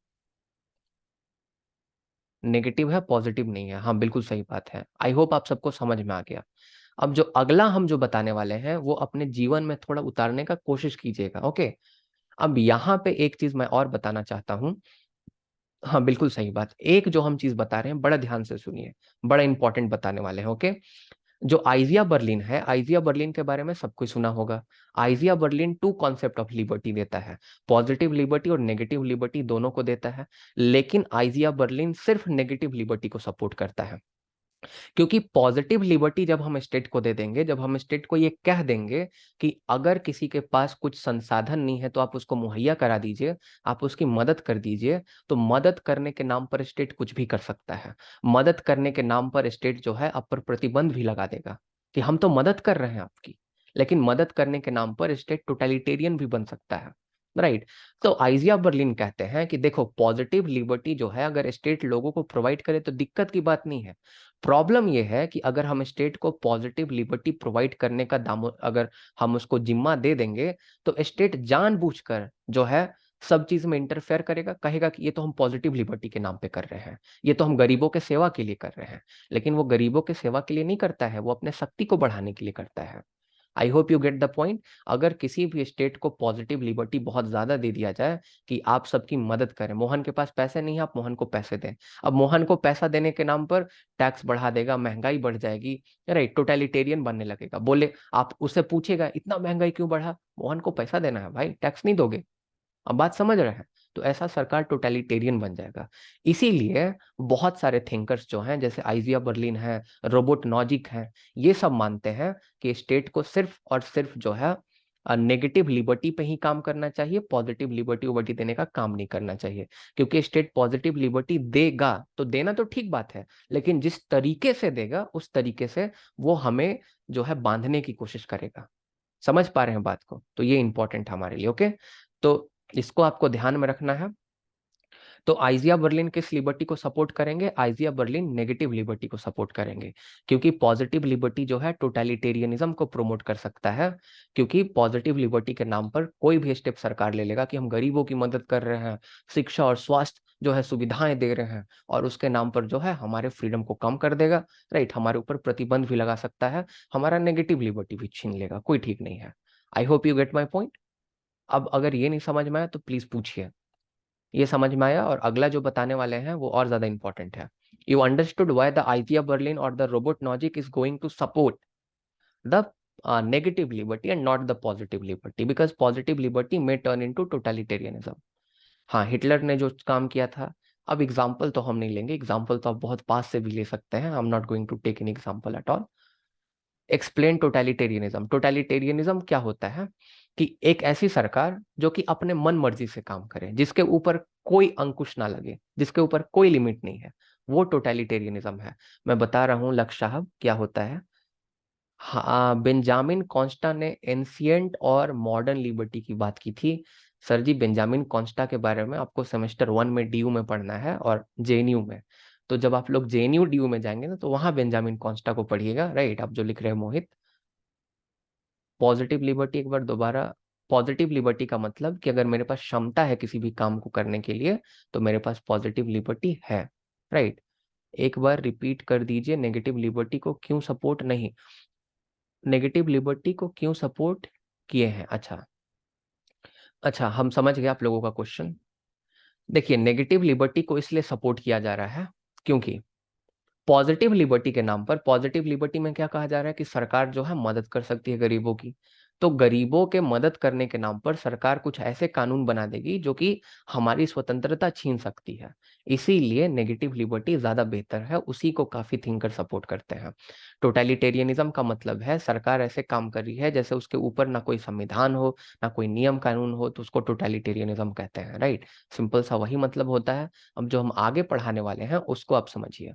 नेगेटिव है, पॉजिटिव नहीं है। हाँ बिल्कुल सही बात है। आई होप आप सबको समझ में आ गया। अब जो अगला हम जो बताने वाले हैं वो अपने जीवन में थोड़ा उतारने का कोशिश कीजिएगा। ओके, अब यहाँ पे एक चीज मैं और बताना चाहता हूँ। हाँ बिल्कुल सही बात। एक जो हम चीज बता रहे हैं बड़ा ध्यान से सुनिए, बड़ा इंपॉर्टेंट बताने वाले हैं। ओके, जो आइजिया बर्लिन है, आइजिया बर्लिन के बारे में सब कुछ सुना होगा। Isaiah Berlin two concept of liberty देता है, पॉजिटिव लिबर्टी और नेगेटिव लिबर्टी दोनों को देता है। लेकिन आइजिया बर्लिन सिर्फ नेगेटिव लिबर्टी को सपोर्ट करता है। क्योंकि पॉजिटिव लिबर्टी जब हम स्टेट को दे देंगे, जब हम स्टेट को ये कह देंगे कि अगर किसी के पास कुछ संसाधन नहीं है तो आप उसको मुहैया करा दीजिए, आप उसकी मदद कर दीजिए, तो मदद करने के नाम पर स्टेट कुछ भी कर सकता है। मदद करने के नाम पर स्टेट जो है आप पर प्रतिबंध भी लगा देगा कि हम तो मदद कर रहे हैं आपकी। लेकिन मदद करने के नाम पर स्टेट टोटलिटेरियन भी बन सकता है, राइट। तो आइजिया बर्लिन कहते हैं कि देखो, पॉजिटिव लिबर्टी जो है अगर स्टेट लोगों को प्रोवाइड करे तो दिक्कत की बात नहीं है। प्रॉब्लम यह है कि अगर हम स्टेट को पॉजिटिव लिबर्टी प्रोवाइड करने का दाम अगर हम उसको जिम्मा दे देंगे तो स्टेट जानबूझकर जो है सब चीज में इंटरफेयर करेगा, कहेगा कि ये तो हम पॉजिटिव लिबर्टी के नाम पे कर रहे हैं, ये तो हम गरीबों के सेवा के लिए कर रहे हैं। लेकिन वो गरीबों के सेवा के लिए नहीं करता है, वो अपने शक्ति को बढ़ाने के लिए करता है। I hope you get the point. अगर किसी भी स्टेट को पॉजिटिव लिबर्टी बहुत ज्यादा दे दिया जाए कि आप सबकी मदद करें, मोहन के पास पैसे नहीं है, आप मोहन को पैसे दें। अब मोहन को पैसा देने के नाम पर टैक्स बढ़ा देगा, महंगाई बढ़ जाएगी, राइट, टोटलिटेरियन बनने लगेगा। बोले, आप उससे पूछेगा इतना महंगाई क्यों बढ़ा, मोहन को पैसा देना है भाई, टैक्स नहीं दोगे। अब बात समझ रहे हैं? तो ऐसा सरकार टोटलिटेरियन बन जाएगा। इसीलिए बहुत सारे थिंकर्स जो हैं, जैसे आइजिया बर्लिन है, रोबोट नॉजिक है, ये सब मानते हैं कि स्टेट को सिर्फ और सिर्फ जो है नेगेटिव लिबर्टी पे ही काम करना चाहिए, पॉजिटिव लिबर्टी उबर्टी देने का काम नहीं करना चाहिए। क्योंकि स्टेट पॉजिटिव लिबर्टी देगा तो देना तो ठीक बात है, लेकिन जिस तरीके से देगा उस तरीके से वो हमें जो है बांधने की कोशिश करेगा। समझ पा रहे हैं बात को? तो ये इंपॉर्टेंट है हमारे लिए। ओके, तो इसको आपको ध्यान में रखना है। तो आइजिया बर्लिन किस लिबर्टी को सपोर्ट करेंगे? आइजिया बर्लिन नेगेटिव लिबर्टी को सपोर्ट करेंगे, क्योंकि पॉजिटिव लिबर्टी जो है टोटलिटेरियनिज्म को प्रमोट कर सकता है। क्योंकि पॉजिटिव लिबर्टी के नाम पर कोई भी स्टेप सरकार ले लेगा कि हम गरीबों की मदद कर रहे हैं, शिक्षा और स्वास्थ्य जो है सुविधाएं दे रहे हैं, और उसके नाम पर जो है हमारे फ्रीडम को कम कर देगा, राइट, हमारे ऊपर प्रतिबंध भी लगा सकता है, हमारा नेगेटिव लिबर्टी भी छीन लेगा। कोई ठीक नहीं है। I hope you get my point. अब अगर ये नहीं समझ में आया तो प्लीज पूछिए। ये समझ में आया? और अगला जो बताने वाले हैं वो और ज्यादा इंपॉर्टेंट है। You understood why the Isaiah Berlin और the Robert Nozick is going to support the negative liberty and not the positive liberty, because positive liberty may turn into totalitarianism. हाँ, हिटलर ने जो काम किया था, अब एग्जाम्पल तो हम नहीं लेंगे, एग्जाम्पल तो आप बहुत पास से भी ले सकते हैं। I am not going to take an example at all. Explain totalitarianism. Totalitarianism क्या होता है कि एक ऐसी सरकार जो कि अपने मन मर्जी से काम करे, जिसके ऊपर कोई अंकुश ना लगे, जिसके ऊपर कोई लिमिट नहीं है, वो टोटलिटेरियनिज्म है। मैं बता रहा हूँ लक्ष्य साहब क्या होता है। हाँ, बेंजामिन कॉन्स्टा ने एंशियंट और मॉडर्न लिबर्टी की बात की थी। सर जी, बेंजामिन कॉन्स्टा के बारे में आपको सेमेस्टर 1 में डीयू में पढ़ना है और जेएनयू में। तो जब आप लोग जेएनयू डीयू में जाएंगे ना, तो वहां बेंजामिन कॉन्स्टा को पढ़िएगा, राइट। आप जो लिख रहे हैं मोहित, पॉजिटिव लिबर्टी एक बार दोबारा। पॉजिटिव लिबर्टी का मतलब कि अगर मेरे पास क्षमता है किसी भी काम को करने के लिए, तो मेरे पास पॉजिटिव लिबर्टी है, राइट। एक बार रिपीट कर दीजिए, नेगेटिव लिबर्टी को क्यों सपोर्ट नहीं, नेगेटिव लिबर्टी को क्यों सपोर्ट किए हैं। अच्छा अच्छा, हम समझ गए आप लोगों का क्वेश्चन। देखिए, नेगेटिव लिबर्टी को इसलिए सपोर्ट किया जा रहा है क्योंकि पॉजिटिव लिबर्टी के नाम पर, पॉजिटिव लिबर्टी में क्या कहा जा रहा है कि सरकार जो है मदद कर सकती है गरीबों की। तो गरीबों के मदद करने के नाम पर सरकार कुछ ऐसे कानून बना देगी जो कि हमारी स्वतंत्रता छीन सकती है। इसीलिए नेगेटिव लिबर्टी ज्यादा बेहतर है, उसी को काफी थिंकर सपोर्ट करते हैं। टोटलिटेरियनिज्म का मतलब है सरकार ऐसे काम कर रही है जैसे उसके ऊपर ना कोई संविधान हो, ना कोई नियम कानून हो, तो उसको टोटलिटेरियनिज्म कहते हैं, राइट। सिंपल सा वही मतलब होता है। अब जो हम आगे पढ़ाने वाले हैं उसको आप समझिए।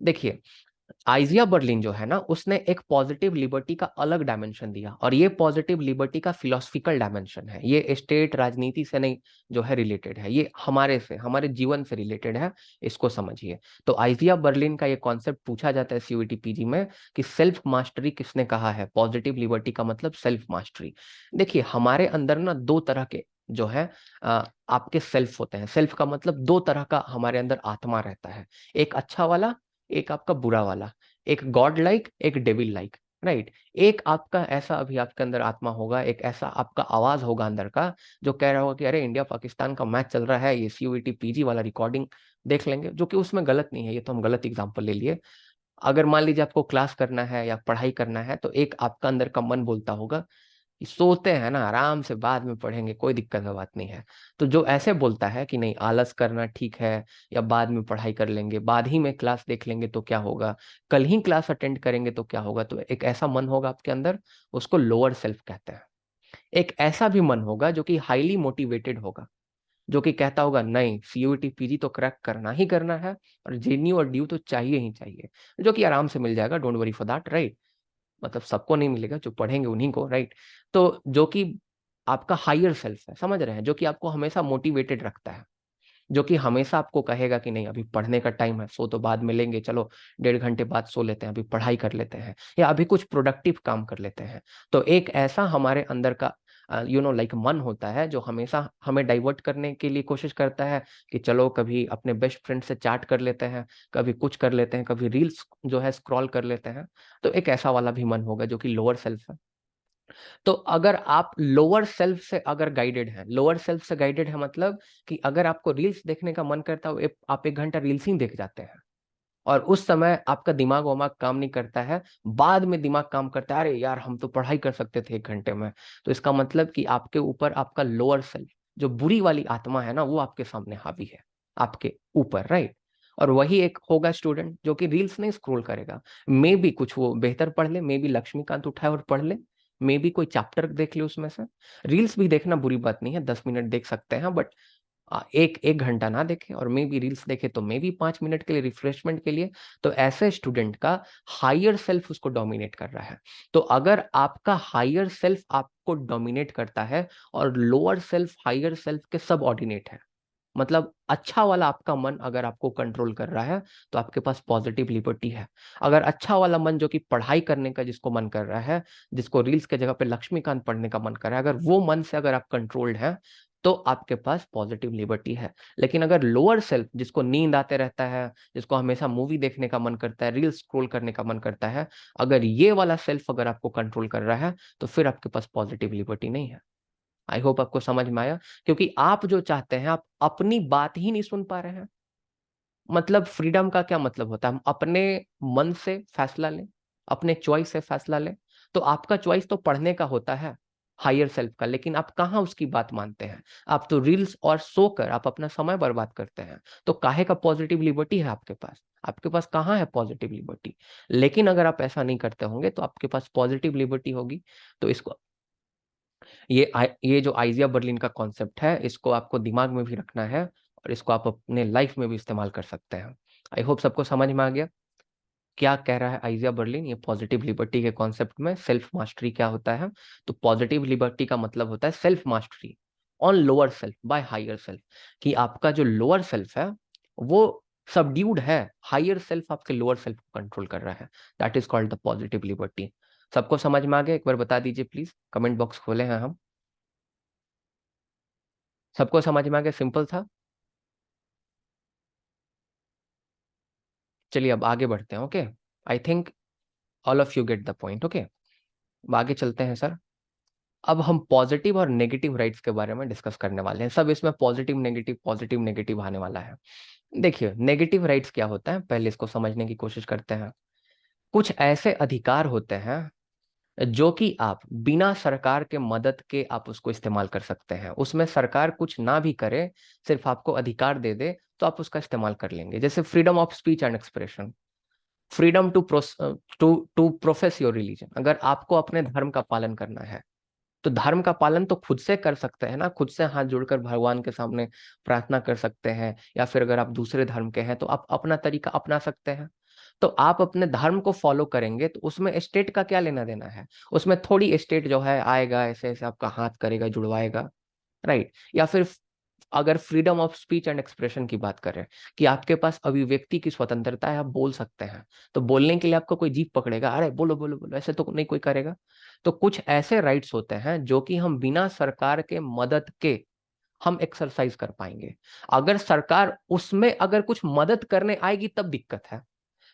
देखिए, आइजिया बर्लिन जो है ना, उसने एक पॉजिटिव लिबर्टी का अलग डायमेंशन दिया, और ये पॉजिटिव लिबर्टी का फिलोसफिकल डायमेंशन है। ये स्टेट राजनीति से नहीं जो है रिलेटेड है, ये हमारे से, हमारे जीवन से रिलेटेड है। इसको समझिए। तो आइजिया बर्लिन का ये कॉन्सेप्ट पूछा जाता है सीयूईटी पीजी में कि सेल्फ मास्टरी किसने कहा है। पॉजिटिव लिबर्टी का मतलब सेल्फ मास्टरी। देखिए, हमारे अंदर ना दो तरह के जो है आपके सेल्फ होते हैं। सेल्फ का मतलब दो तरह का हमारे अंदर आत्मा रहता है, एक अच्छा वाला, एक आपका बुरा वाला, एक गॉड लाइक, एक डेविल लाइक, राइट। एक आपका ऐसा अभी आपके अंदर आत्मा होगा, एक ऐसा आपका आवाज होगा अंदर का जो कह रहा होगा कि अरे इंडिया पाकिस्तान का मैच चल रहा है, ये सीयूईटी पीजी वाला रिकॉर्डिंग देख लेंगे, जो कि उसमें गलत नहीं है, ये तो हम गलत एग्जांपल ले लिए। अगर मान लीजिए आपको क्लास करना है या पढ़ाई करना है, तो एक आपका अंदर का मन बोलता होगा कि सोते हैं ना, आराम से बाद में पढ़ेंगे, कोई दिक्कत का बात नहीं है। तो जो ऐसे बोलता है कि नहीं, आलस करना ठीक है, या बाद में पढ़ाई कर लेंगे, बाद ही में क्लास देख लेंगे तो क्या होगा, कल ही क्लास अटेंड करेंगे तो क्या होगा, तो एक ऐसा मन होगा आपके अंदर, उसको लोअर सेल्फ कहते हैं। एक ऐसा भी मन होगा जो कि हाईली मोटिवेटेड होगा, जो कि कहता होगा नहीं, सीयूईटी पीजी तो क्रैक करना ही करना है, और जेएनयू और ड्यू तो चाहिए ही चाहिए, जो कि आराम से मिल जाएगा, don't worry for that, right. मतलब सबको नहीं मिलेगा, जो पढ़ेंगे उन्हीं को, राइट। तो जो कि आपका हायर सेल्फ है, समझ रहे हैं, जो कि आपको हमेशा मोटिवेटेड रखता है, जो कि हमेशा आपको कहेगा कि नहीं, अभी पढ़ने का टाइम है, सो तो बाद में लेंगे, चलो 1.5 घंटे बाद सो लेते हैं, अभी पढ़ाई कर लेते हैं, या अभी कुछ प्रोडक्टिव काम कर लेते हैं। तो एक ऐसा हमारे अंदर का लाइक मन होता है जो हमेशा हमें डाइवर्ट करने के लिए कोशिश करता है कि चलो कभी अपने बेस्ट फ्रेंड से चैट कर लेते हैं, कभी कुछ कर लेते हैं, कभी रील्स जो है स्क्रॉल कर लेते हैं। तो एक ऐसा वाला भी मन होगा जो कि लोअर सेल्फ है। तो अगर आप लोअर सेल्फ से अगर गाइडेड हैं, लोअर सेल्फ से गाइडेड है मतलब कि अगर आपको रील्स देखने का मन करता है, आप 1 घंटा रील्स ही देख जाते हैं, और उस समय आपका दिमाग वमाग काम नहीं करता है, बाद में दिमाग काम करता है, अरे यार हम तो पढ़ाई कर सकते थे 1 घंटे में। तो इसका मतलब कि आपके ऊपर आपका लोअर सेल्फ, जो बुरी वाली आत्मा है ना, वो आपके सामने हावी है, आपके ऊपर, राइट। और वही एक होगा स्टूडेंट जो कि रील्स नहीं स्क्रॉल करेगा, मे भी कुछ वो बेहतर पढ़ ले, मे भी लक्ष्मीकांत उठाए और पढ़ ले, मे भी कोई चैप्टर देख ले उसमें से। रील्स भी देखना बुरी बात नहीं है, 10 मिनट देख सकते हैं, बट एक एक घंटा ना देखे, और मे बी रील्स देखे तो मे बी 5 मिनट के लिए, रिफ्रेशमेंट के लिए। तो ऐसे स्टूडेंट का हायर सेल्फ उसको डोमिनेट कर रहा है। तो अगर आपका हायर सेल्फ आपको डोमिनेट करता है और लोअर सेल्फ हायर सेल्फ के सब ऑर्डिनेट है, मतलब अच्छा वाला आपका मन अगर आपको कंट्रोल कर रहा है, तो आपके पास पॉजिटिव लिबर्टी है। अगर अच्छा वाला मन जो कि पढ़ाई करने का जिसको मन कर रहा है, जिसको रील्स के जगह पे लक्ष्मीकांत पढ़ने का मन कर रहा है, अगर वो मन से अगर आप कंट्रोल्ड हैं, तो आपके पास पॉजिटिव लिबर्टी है। लेकिन अगर लोअर सेल्फ, जिसको नींद आते रहता है, जिसको हमेशा मूवी देखने का मन करता है, रील्स स्क्रॉल करने का मन करता है, अगर ये वाला सेल्फ अगर आपको कंट्रोल कर रहा है, तो फिर आपके पास पॉजिटिव लिबर्टी नहीं है। आई होप आपको समझ में आया। क्योंकि आप जो चाहते हैं, आप अपनी बात ही नहीं सुन पा रहे हैं। मतलब फ्रीडम का क्या मतलब होता है, हम अपने मन से फैसला लें, अपने चॉइस से फैसला लें। तो आपका चॉइस तो पढ़ने का होता है, हायर सेल्फ का, लेकिन आप कहाँ उसकी बात मानते हैं। आप तो रील्स और सोकर आप अपना समय बर्बाद करते हैं। तो काहे का पॉजिटिव लिबर्टी है आपके पास। आपके पास कहाँ है पॉजिटिव लिबर्टी? लेकिन अगर आप ऐसा नहीं करते होंगे तो आपके पास पॉजिटिव लिबर्टी होगी। तो इसको ये जो आइजिया बर्लिन का कॉन्सेप्ट है, इसको आपको दिमाग में भी रखना है और इसको आप अपने लाइफ में भी इस्तेमाल कर सकते हैं। आई होप सबको समझ में आ गया क्या कह रहा है आइजिया बर्लिन ये पॉजिटिव लिबर्टी के कॉन्सेप्ट में। सेल्फ मास्टरी क्या होता है? तो पॉजिटिव लिबर्टी का मतलब होता है self mastery on lower self by higher self, कि आपका जो लोअर सेल्फ है वो सबड्यूड है, हायर सेल्फ आपके लोअर सेल्फ को कंट्रोल कर रहा है। That is called the positive liberty. सबको समझ में आ गया? एक बार बता दीजिए प्लीज, कमेंट बॉक्स खोले हैं हम। सबको समझ में आ गया? सिंपल था। चलिए अब आगे बढ़ते हैं। Okay, I think all of you get the point. Okay, अब आगे चलते हैं सर। अब हम पॉजिटिव और नेगेटिव राइट्स के बारे में डिस्कस करने वाले हैं। सब इसमें पॉजिटिव नेगेटिव आने वाला है। देखिए नेगेटिव राइट्स क्या होता है, पहले इसको समझने की कोशिश करते हैं। कुछ ऐसे अधिकार होते हैं जो कि आप बिना सरकार के मदद के आप उसको इस्तेमाल कर सकते हैं। उसमें सरकार कुछ ना भी करे, सिर्फ आपको अधिकार दे दे तो आप उसका इस्तेमाल कर लेंगे। जैसे freedom of speech and expression, freedom to profess your religion. अगर आपको अपने धर्म का पालन करना है तो धर्म का पालन तो खुद से कर सकते हैं ना, खुद से हाथ जोड़कर भगवान के सामने प्रार्थना कर सकते हैं, या फिर अगर आप दूसरे धर्म के हैं तो आप अपना तरीका अपना सकते हैं। तो आप अपने धर्म को फॉलो करेंगे तो उसमें स्टेट का क्या लेना देना है? उसमें थोड़ी स्टेट जो है आएगा ऐसे ऐसे आपका हाथ करेगा, जुड़वाएगा, राइट? या फिर अगर freedom of speech and expression की बात करें कि आपके पास अभिव्यक्ति की स्वतंत्रता है, आप बोल सकते हैं, तो बोलने के लिए आपको कोई जीभ पकड़ेगा, अरे बोलो बोलो बोलो, ऐसे तो नहीं कोई करेगा। तो कुछ ऐसे राइट्स होते हैं जो कि हम बिना सरकार के मदद के हम एक्सरसाइज कर पाएंगे। अगर सरकार उसमें अगर कुछ मदद करने आएगी तब दिक्कत है।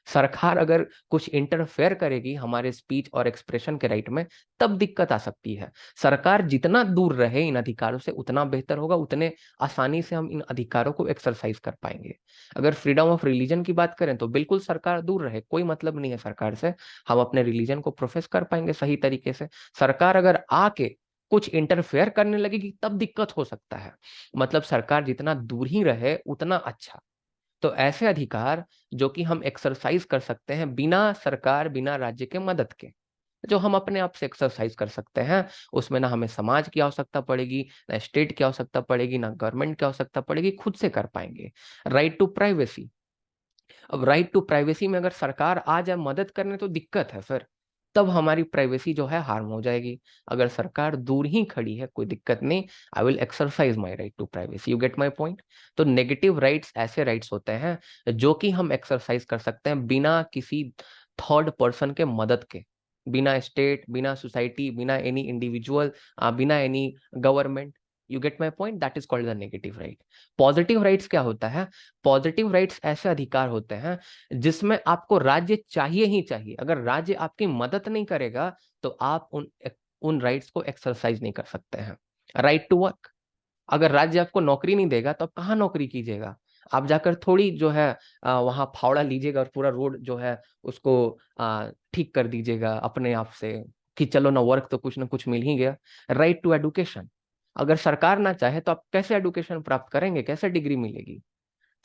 सरकार अगर कुछ इंटरफेयर करेगी हमारे स्पीच और एक्सप्रेशन के राइट में तब दिक्कत आ सकती है। सरकार जितना दूर रहे इन अधिकारों से उतना बेहतर होगा, उतने आसानी से हम इन अधिकारों को एक्सरसाइज कर पाएंगे। अगर फ्रीडम ऑफ रिलीजन की बात करें तो बिल्कुल सरकार दूर रहे, कोई मतलब नहीं है सरकार से, हम अपने रिलीजन को प्रोफेस कर पाएंगे सही तरीके से। सरकार अगर आके कुछ इंटरफेयर करने लगेगी तब दिक्कत हो सकता है। मतलब सरकार जितना दूर ही रहे उतना अच्छा। तो ऐसे अधिकार जो कि हम एक्सरसाइज कर सकते हैं बिना सरकार बिना राज्य के मदद के, जो हम अपने आप से एक्सरसाइज कर सकते हैं, उसमें ना हमें समाज की आवश्यकता पड़ेगी, ना स्टेट की आवश्यकता पड़ेगी, ना गवर्नमेंट की आवश्यकता पड़ेगी, खुद से कर पाएंगे। Right to privacy. अब राइट टू प्राइवेसी में अगर सरकार आ जाए मदद करने तो दिक्कत है फिर, तब हमारी प्राइवेसी जो है हार्म हो जाएगी। अगर सरकार दूर ही खड़ी है कोई दिक्कत नहीं, I will exercise my right to privacy. You get my point? तो नेगेटिव राइट्स ऐसे राइट्स होते हैं जो कि हम एक्सरसाइज कर सकते हैं बिना किसी थर्ड पर्सन के मदद के, बिना स्टेट, बिना सोसाइटी, बिना एनी इंडिविजुअल, बिना any government. You get my point? That is called the negative right. Positive rights क्या होता है? पॉजिटिव राइट्स ऐसे अधिकार होते हैं जिसमें आपको राज्य चाहिए ही चाहिए। अगर राज्य आपकी मदद नहीं करेगा तो आप उन राइट्स को एक्सरसाइज नहीं कर सकते हैं। राइट टू वर्क, अगर राज्य आपको नौकरी नहीं देगा तो आप कहाँ नौकरी कीजिएगा? आप जाकर थोड़ी जो है वहां फावड़ा लीजिएगा और पूरा रोड जो है उसको ठीक कर दीजिएगा अपने आप से कि चलो ना, वर्क तो कुछ ना कुछ मिल ही गया। राइट टू एडुकेशन, अगर सरकार ना चाहे तो आप कैसे एडुकेशन प्राप्त करेंगे, कैसे डिग्री मिलेगी?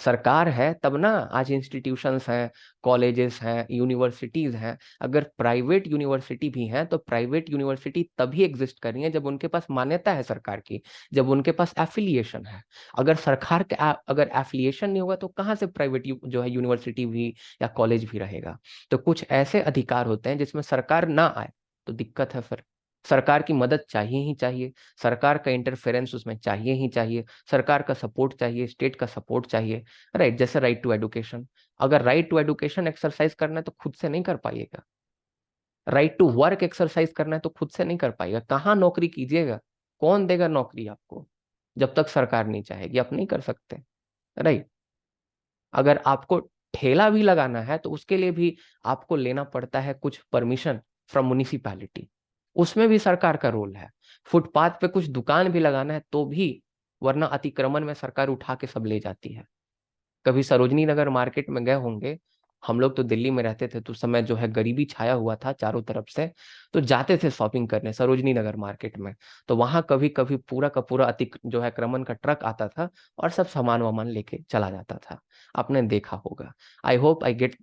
सरकार है तब ना। आज इंस्टीट्यूशंस हैं, कॉलेजेस हैं, यूनिवर्सिटीज हैं। अगर प्राइवेट यूनिवर्सिटी भी हैं तो प्राइवेट यूनिवर्सिटी तभी एग्जिस्ट कर रही है जब उनके पास मान्यता है सरकार की, जब उनके पास एफिलिएशन है। अगर सरकार का अगर एफिलिएशन नहीं होगा तो कहाँ से प्राइवेट जो है यूनिवर्सिटी भी या कॉलेज भी रहेगा? तो कुछ ऐसे अधिकार होते हैं जिसमें सरकार ना आए तो दिक्कत है फिर। सरकार की मदद चाहिए ही चाहिए, सरकार का इंटरफेरेंस उसमें चाहिए ही चाहिए, सरकार का सपोर्ट चाहिए, स्टेट का सपोर्ट चाहिए, राइट? जैसे राइट टू एडुकेशन, अगर राइट टू एडुकेशन एक्सरसाइज करना है तो खुद से नहीं कर पाइएगा। राइट टू वर्क एक्सरसाइज करना है तो खुद से नहीं कर पाइएगा। कहाँ नौकरी कीजिएगा? कौन देगा नौकरी आपको? जब तक सरकार नहीं चाहेगी आप नहीं कर सकते, राइट? अगर आपको ठेला भी लगाना है तो उसके लिए भी आपको लेना पड़ता है कुछ परमिशन फ्रॉम म्युनिसिपैलिटी, उसमें भी सरकार का रोल है। फुटपाथ पे कुछ दुकान भी लगाना है तो भी, वरना अतिक्रमण में सरकार उठा के सब ले जाती है। कभी सरोजनी नगर मार्केट में गए होंगे, हम लोग तो दिल्ली में रहते थे तो उस समय जो है गरीबी छाया हुआ था चारों तरफ से, तो जाते थे शॉपिंग करने सरोजनी नगर मार्केट में। तो वहां कभी कभी पूरा का पूरा अति जो है क्रमण का ट्रक आता था और सब सामान वामान लेके चला जाता था। आपने देखा होगा। I hope I get.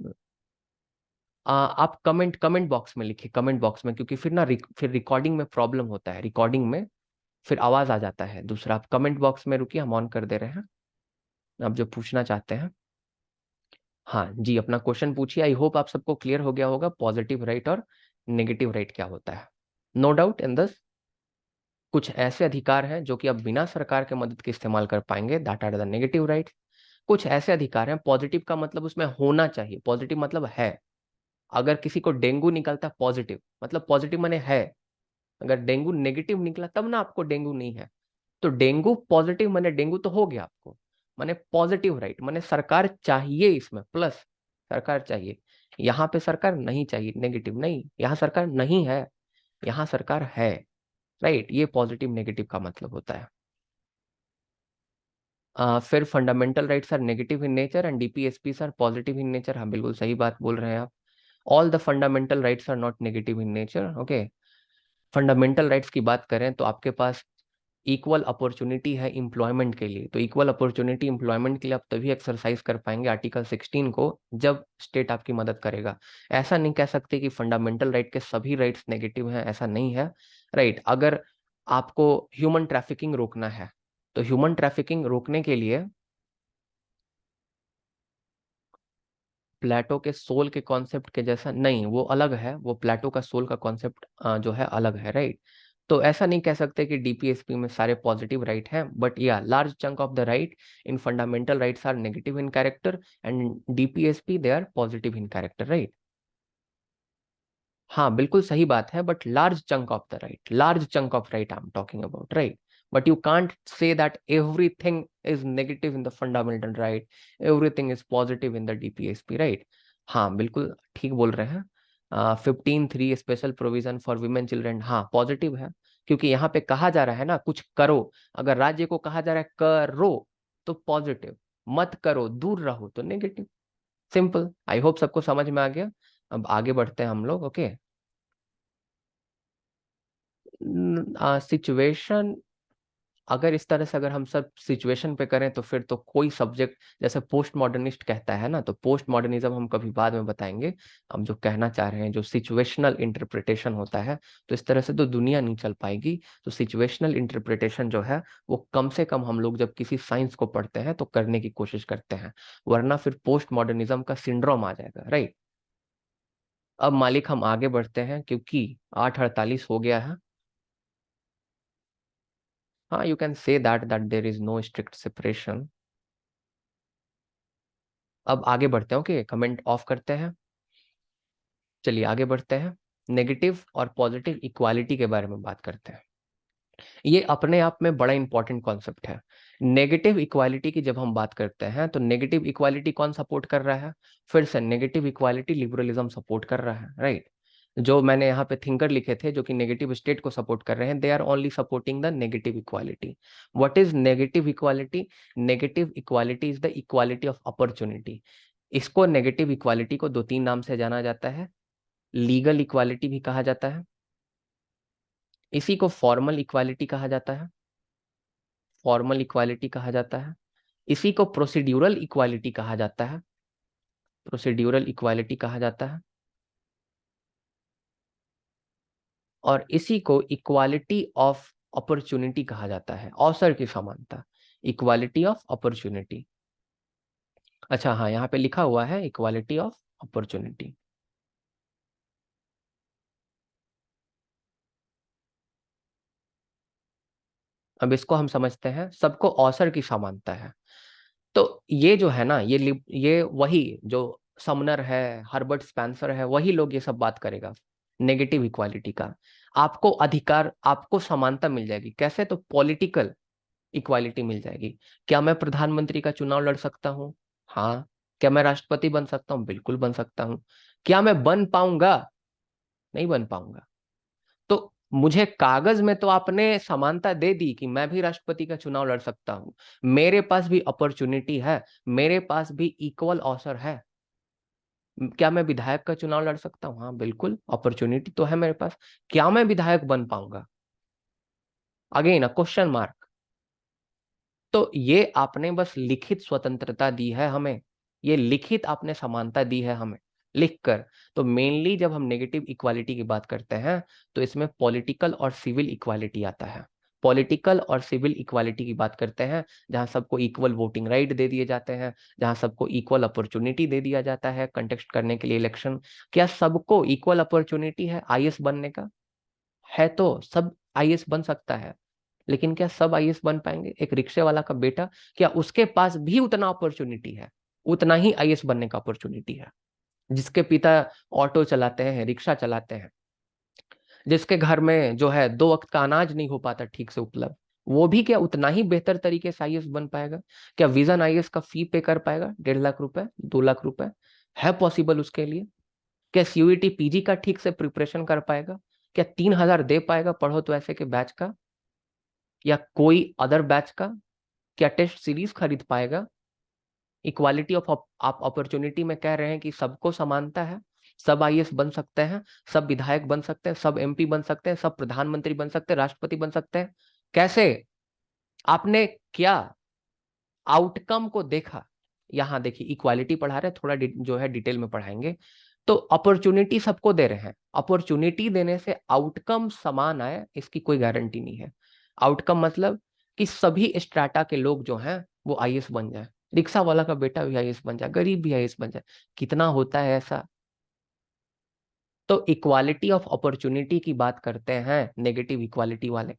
आप कमेंट कमेंट बॉक्स में लिखिए, कमेंट बॉक्स में, क्योंकि फिर ना फिर रिकॉर्डिंग में प्रॉब्लम होता है, रिकॉर्डिंग में फिर आवाज आ जाता है दूसरा। आप कमेंट बॉक्स में रुकिए, हम ऑन कर दे रहे हैं। आप जो पूछना चाहते हैं। हाँ जी, अपना क्वेश्चन पूछिए। आई होप आप सबको क्लियर हो गया होगा पॉजिटिव राइट और नेगेटिव राइट क्या होता है। No doubt in this. कुछ ऐसे अधिकार हैं जो कि आप बिना सरकार के मदद के इस्तेमाल कर पाएंगे, that are the negative right. कुछ ऐसे अधिकार हैं, पॉजिटिव का मतलब उसमें होना चाहिए, पॉजिटिव मतलब है। अगर किसी को डेंगू निकलता है पॉजिटिव, मतलब पॉजिटिव माने है। अगर डेंगू नेगेटिव निकला तब ना आपको डेंगू नहीं है। तो डेंगू पॉजिटिव माने डेंगू तो हो गया आपको, माने पॉजिटिव राइट, माने सरकार चाहिए इसमें प्लस, सरकार चाहिए। यहाँ पे सरकार नहीं चाहिए, नेगेटिव नहीं, यहाँ सरकार नहीं है, यहाँ सरकार है। राइट, ये पॉजिटिव नेगेटिव का मतलब होता है। फिर fundamental rights are negative in nature and DPSPs are positive in nature. हाँ बिल्कुल सही बात बोल रहे हैं आप। All the fundamental rights are not negative in nature. Okay, fundamental rights की बात करें तो आपके पास इक्वल अपॉर्चुनिटी है एम्प्लॉयमेंट के लिए। तो इक्वल अपॉर्चुनिटी एम्प्लॉयमेंट के लिए आप तभी एक्सरसाइज कर पाएंगे आर्टिकल 16 को, जब स्टेट आपकी मदद करेगा। ऐसा नहीं कह सकते कि फंडामेंटल राइट के सभी राइट्स नेगेटिव हैं, ऐसा नहीं है। राइट, अगर आपको ह्यूमन ट्रैफिकिंग रोकना है तो ह्यूमन ट्रैफिकिंग रोकने के लिए प्लेटो के सोल के कॉन्सेप्ट के जैसा नहीं, वो अलग है, वो प्लेटो का सोल का कॉन्सेप्ट जो है अलग है। राइट, तो ऐसा नहीं कह सकते कि डीपीएसपी में सारे पॉजिटिव राइट हैं, बट या large chunk of the right in fundamental rights are negative in character and DPSP they are positive in character. Right, हाँ बिल्कुल सही बात है, but large chunk of the right, large chunk of right I am talking about. Right, but you can't say that everything is negative in the fundamental right, everything is positive in the DPSP। right, हाँ बिल्कुल ठीक बोल रहे हैं। 15(3) special provision for women children, हाँ पॉजिटिव है, क्योंकि यहाँ पे कहा जा रहा है ना कुछ करो। अगर राज्य को कहा जा रहा है करो तो पॉजिटिव, मत करो दूर रहो तो नेगेटिव। सिंपल। आई होप सबको समझ में आ गया। अब आगे बढ़ते हैं हम लोग। ओके, सिचुएशन, अगर इस तरह से अगर हम सब सिचुएशन पे करें तो फिर तो कोई सब्जेक्ट, जैसे पोस्ट मॉडर्निस्ट कहता है ना, तो पोस्ट मॉडर्निज्म हम कभी बाद में बताएंगे। हम जो कहना चाह रहे हैं जो सिचुएशनल इंटरप्रिटेशन होता है, तो इस तरह से तो दुनिया नहीं चल पाएगी। तो सिचुएशनल इंटरप्रिटेशन जो है वो कम से कम हम लोग जब किसी साइंस को पढ़ते हैं तो करने की कोशिश करते हैं, वरना फिर पोस्ट मॉडर्निज्म का सिंड्रोम आ जाएगा। राइट, अब मालिक हम आगे बढ़ते हैं क्योंकि 8:48 हो गया है। हाँ, you can say that there is no strict separation. अब आगे बढ़ते हैं। ओके, कमेंट ऑफ करते हैं। चलिए आगे बढ़ते हैं, नेगेटिव और पॉजिटिव इक्वालिटी के बारे में बात करते हैं। ये अपने आप में बड़ा इंपॉर्टेंट कॉन्सेप्ट है। नेगेटिव इक्वालिटी की जब हम बात करते हैं तो नेगेटिव इक्वालिटी कौन सपोर्ट कर रहा है? फिर से नेगेटिव इक्वालिटी लिबरलिज्म सपोर्ट कर रहा है। राइट, जो मैंने यहाँ पे थिंकर लिखे थे जो कि नेगेटिव स्टेट को सपोर्ट कर रहे हैं, they are only supporting the negative equality. What is negative equality? Negative equality is the equality of opportunity. इसको नेगेटिव इक्वालिटी को दो तीन नाम से जाना जाता है। लीगल इक्वालिटी भी कहा जाता है, इसी को फॉर्मल इक्वालिटी कहा जाता है, फॉर्मल इक्वालिटी कहा जाता है, इसी को प्रोसीड्यूरल इक्वालिटी कहा जाता है, प्रोसीड्यूरल इक्वालिटी कहा जाता है, और इसी को इक्वालिटी ऑफ अपॉर्चुनिटी कहा जाता है, अवसर की समानता, इक्वालिटी ऑफ अपॉर्चुनिटी। अच्छा हाँ, यहाँ पे लिखा हुआ है इक्वालिटी ऑफ अपॉर्चुनिटी। अब इसको हम समझते हैं, सबको अवसर की समानता है। तो ये जो है ना, ये वही जो समनर है, हर्बर्ट स्पेंसर है, वही लोग ये सब बात करेगा नेगेटिव इक्वालिटी का। आपको अधिकार, आपको समानता मिल जाएगी कैसे? तो पॉलिटिकल इक्वालिटी मिल जाएगी। क्या मैं प्रधानमंत्री का चुनाव लड़ सकता हूँ? हाँ। क्या मैं राष्ट्रपति बन सकता हूँ? बिल्कुल बन सकता हूँ। क्या मैं बन पाऊंगा? नहीं बन पाऊंगा। तो मुझे कागज में तो आपने समानता दे दी कि मैं भी राष्ट्रपति का चुनाव लड़ सकता हूं, मेरे पास भी अपॉर्चुनिटी है, मेरे पास भी इक्वल अवसर है। क्या मैं विधायक का चुनाव लड़ सकता हूँ? हाँ बिल्कुल, अपॉर्चुनिटी तो है मेरे पास। क्या मैं विधायक बन पाऊंगा? Again a question mark. तो ये आपने बस लिखित स्वतंत्रता दी है हमें, ये लिखित आपने समानता दी है हमें लिख कर। तो मेनली जब हम नेगेटिव इक्वालिटी की बात करते हैं तो इसमें पॉलिटिकल और सिविल इक्वालिटी आता है। पॉलिटिकल और सिविल इक्वालिटी की बात करते हैं जहां सबको इक्वल वोटिंग राइट दे दिए जाते हैं, जहां सबको इक्वल अपॉर्चुनिटी दे दिया जाता है कंटेस्ट करने के लिए इलेक्शन। क्या सबको इक्वल अपॉर्चुनिटी है आईएएस बनने का? है तो सब आईएएस बन सकता है, लेकिन क्या सब आईएएस बन पाएंगे? एक रिक्शे वाला का बेटा, क्या उसके पास भी उतना अपॉर्चुनिटी है, उतना ही आईएएस बनने का अपॉर्चुनिटी है? जिसके पिता ऑटो चलाते हैं, रिक्शा चलाते हैं, जिसके घर में जो है 2 वक्त का अनाज नहीं हो पाता ठीक से उपलब्ध, वो भी क्या उतना ही बेहतर तरीके से आईएएस बन पाएगा? क्या विजन आईएएस का फी पे कर पाएगा 1.5 लाख रुपए, 2 लाख रुपए? है पॉसिबल उसके लिए? क्या सीयूईटी पीजी का ठीक से प्रिपरेशन कर पाएगा? क्या 3,000 दे पाएगा पढ़ो तो ऐसे के बैच का, या कोई अदर बैच का? क्या टेस्ट सीरीज खरीद पाएगा? इक्वालिटी ऑफ आप अपॉर्चुनिटी में कह रहे हैं कि सबको समानता है, सब आईएएस बन सकते हैं, सब विधायक बन सकते हैं, सब एमपी बन सकते हैं, सब प्रधानमंत्री बन सकते हैं, राष्ट्रपति बन सकते हैं। कैसे? आपने क्या आउटकम को देखा? यहां देखिए इक्वालिटी पढ़ा रहे, थोड़ा जो है डिटेल में पढ़ाएंगे। तो अपॉर्चुनिटी सबको दे रहे हैं, अपॉर्चुनिटी देने से आउटकम समान आए इसकी कोई गारंटी नहीं है। आउटकम मतलब कि सभी स्ट्राटा के लोग जो हैं वो आईएएस बन जाए, रिक्शा वाला का बेटा भी आईएएस बन जाए, गरीब भी आईएएस बन जाए। कितना होता है ऐसा? तो इक्वालिटी ऑफ अपॉर्चुनिटी की बात करते हैं नेगेटिव इक्वालिटी वाले।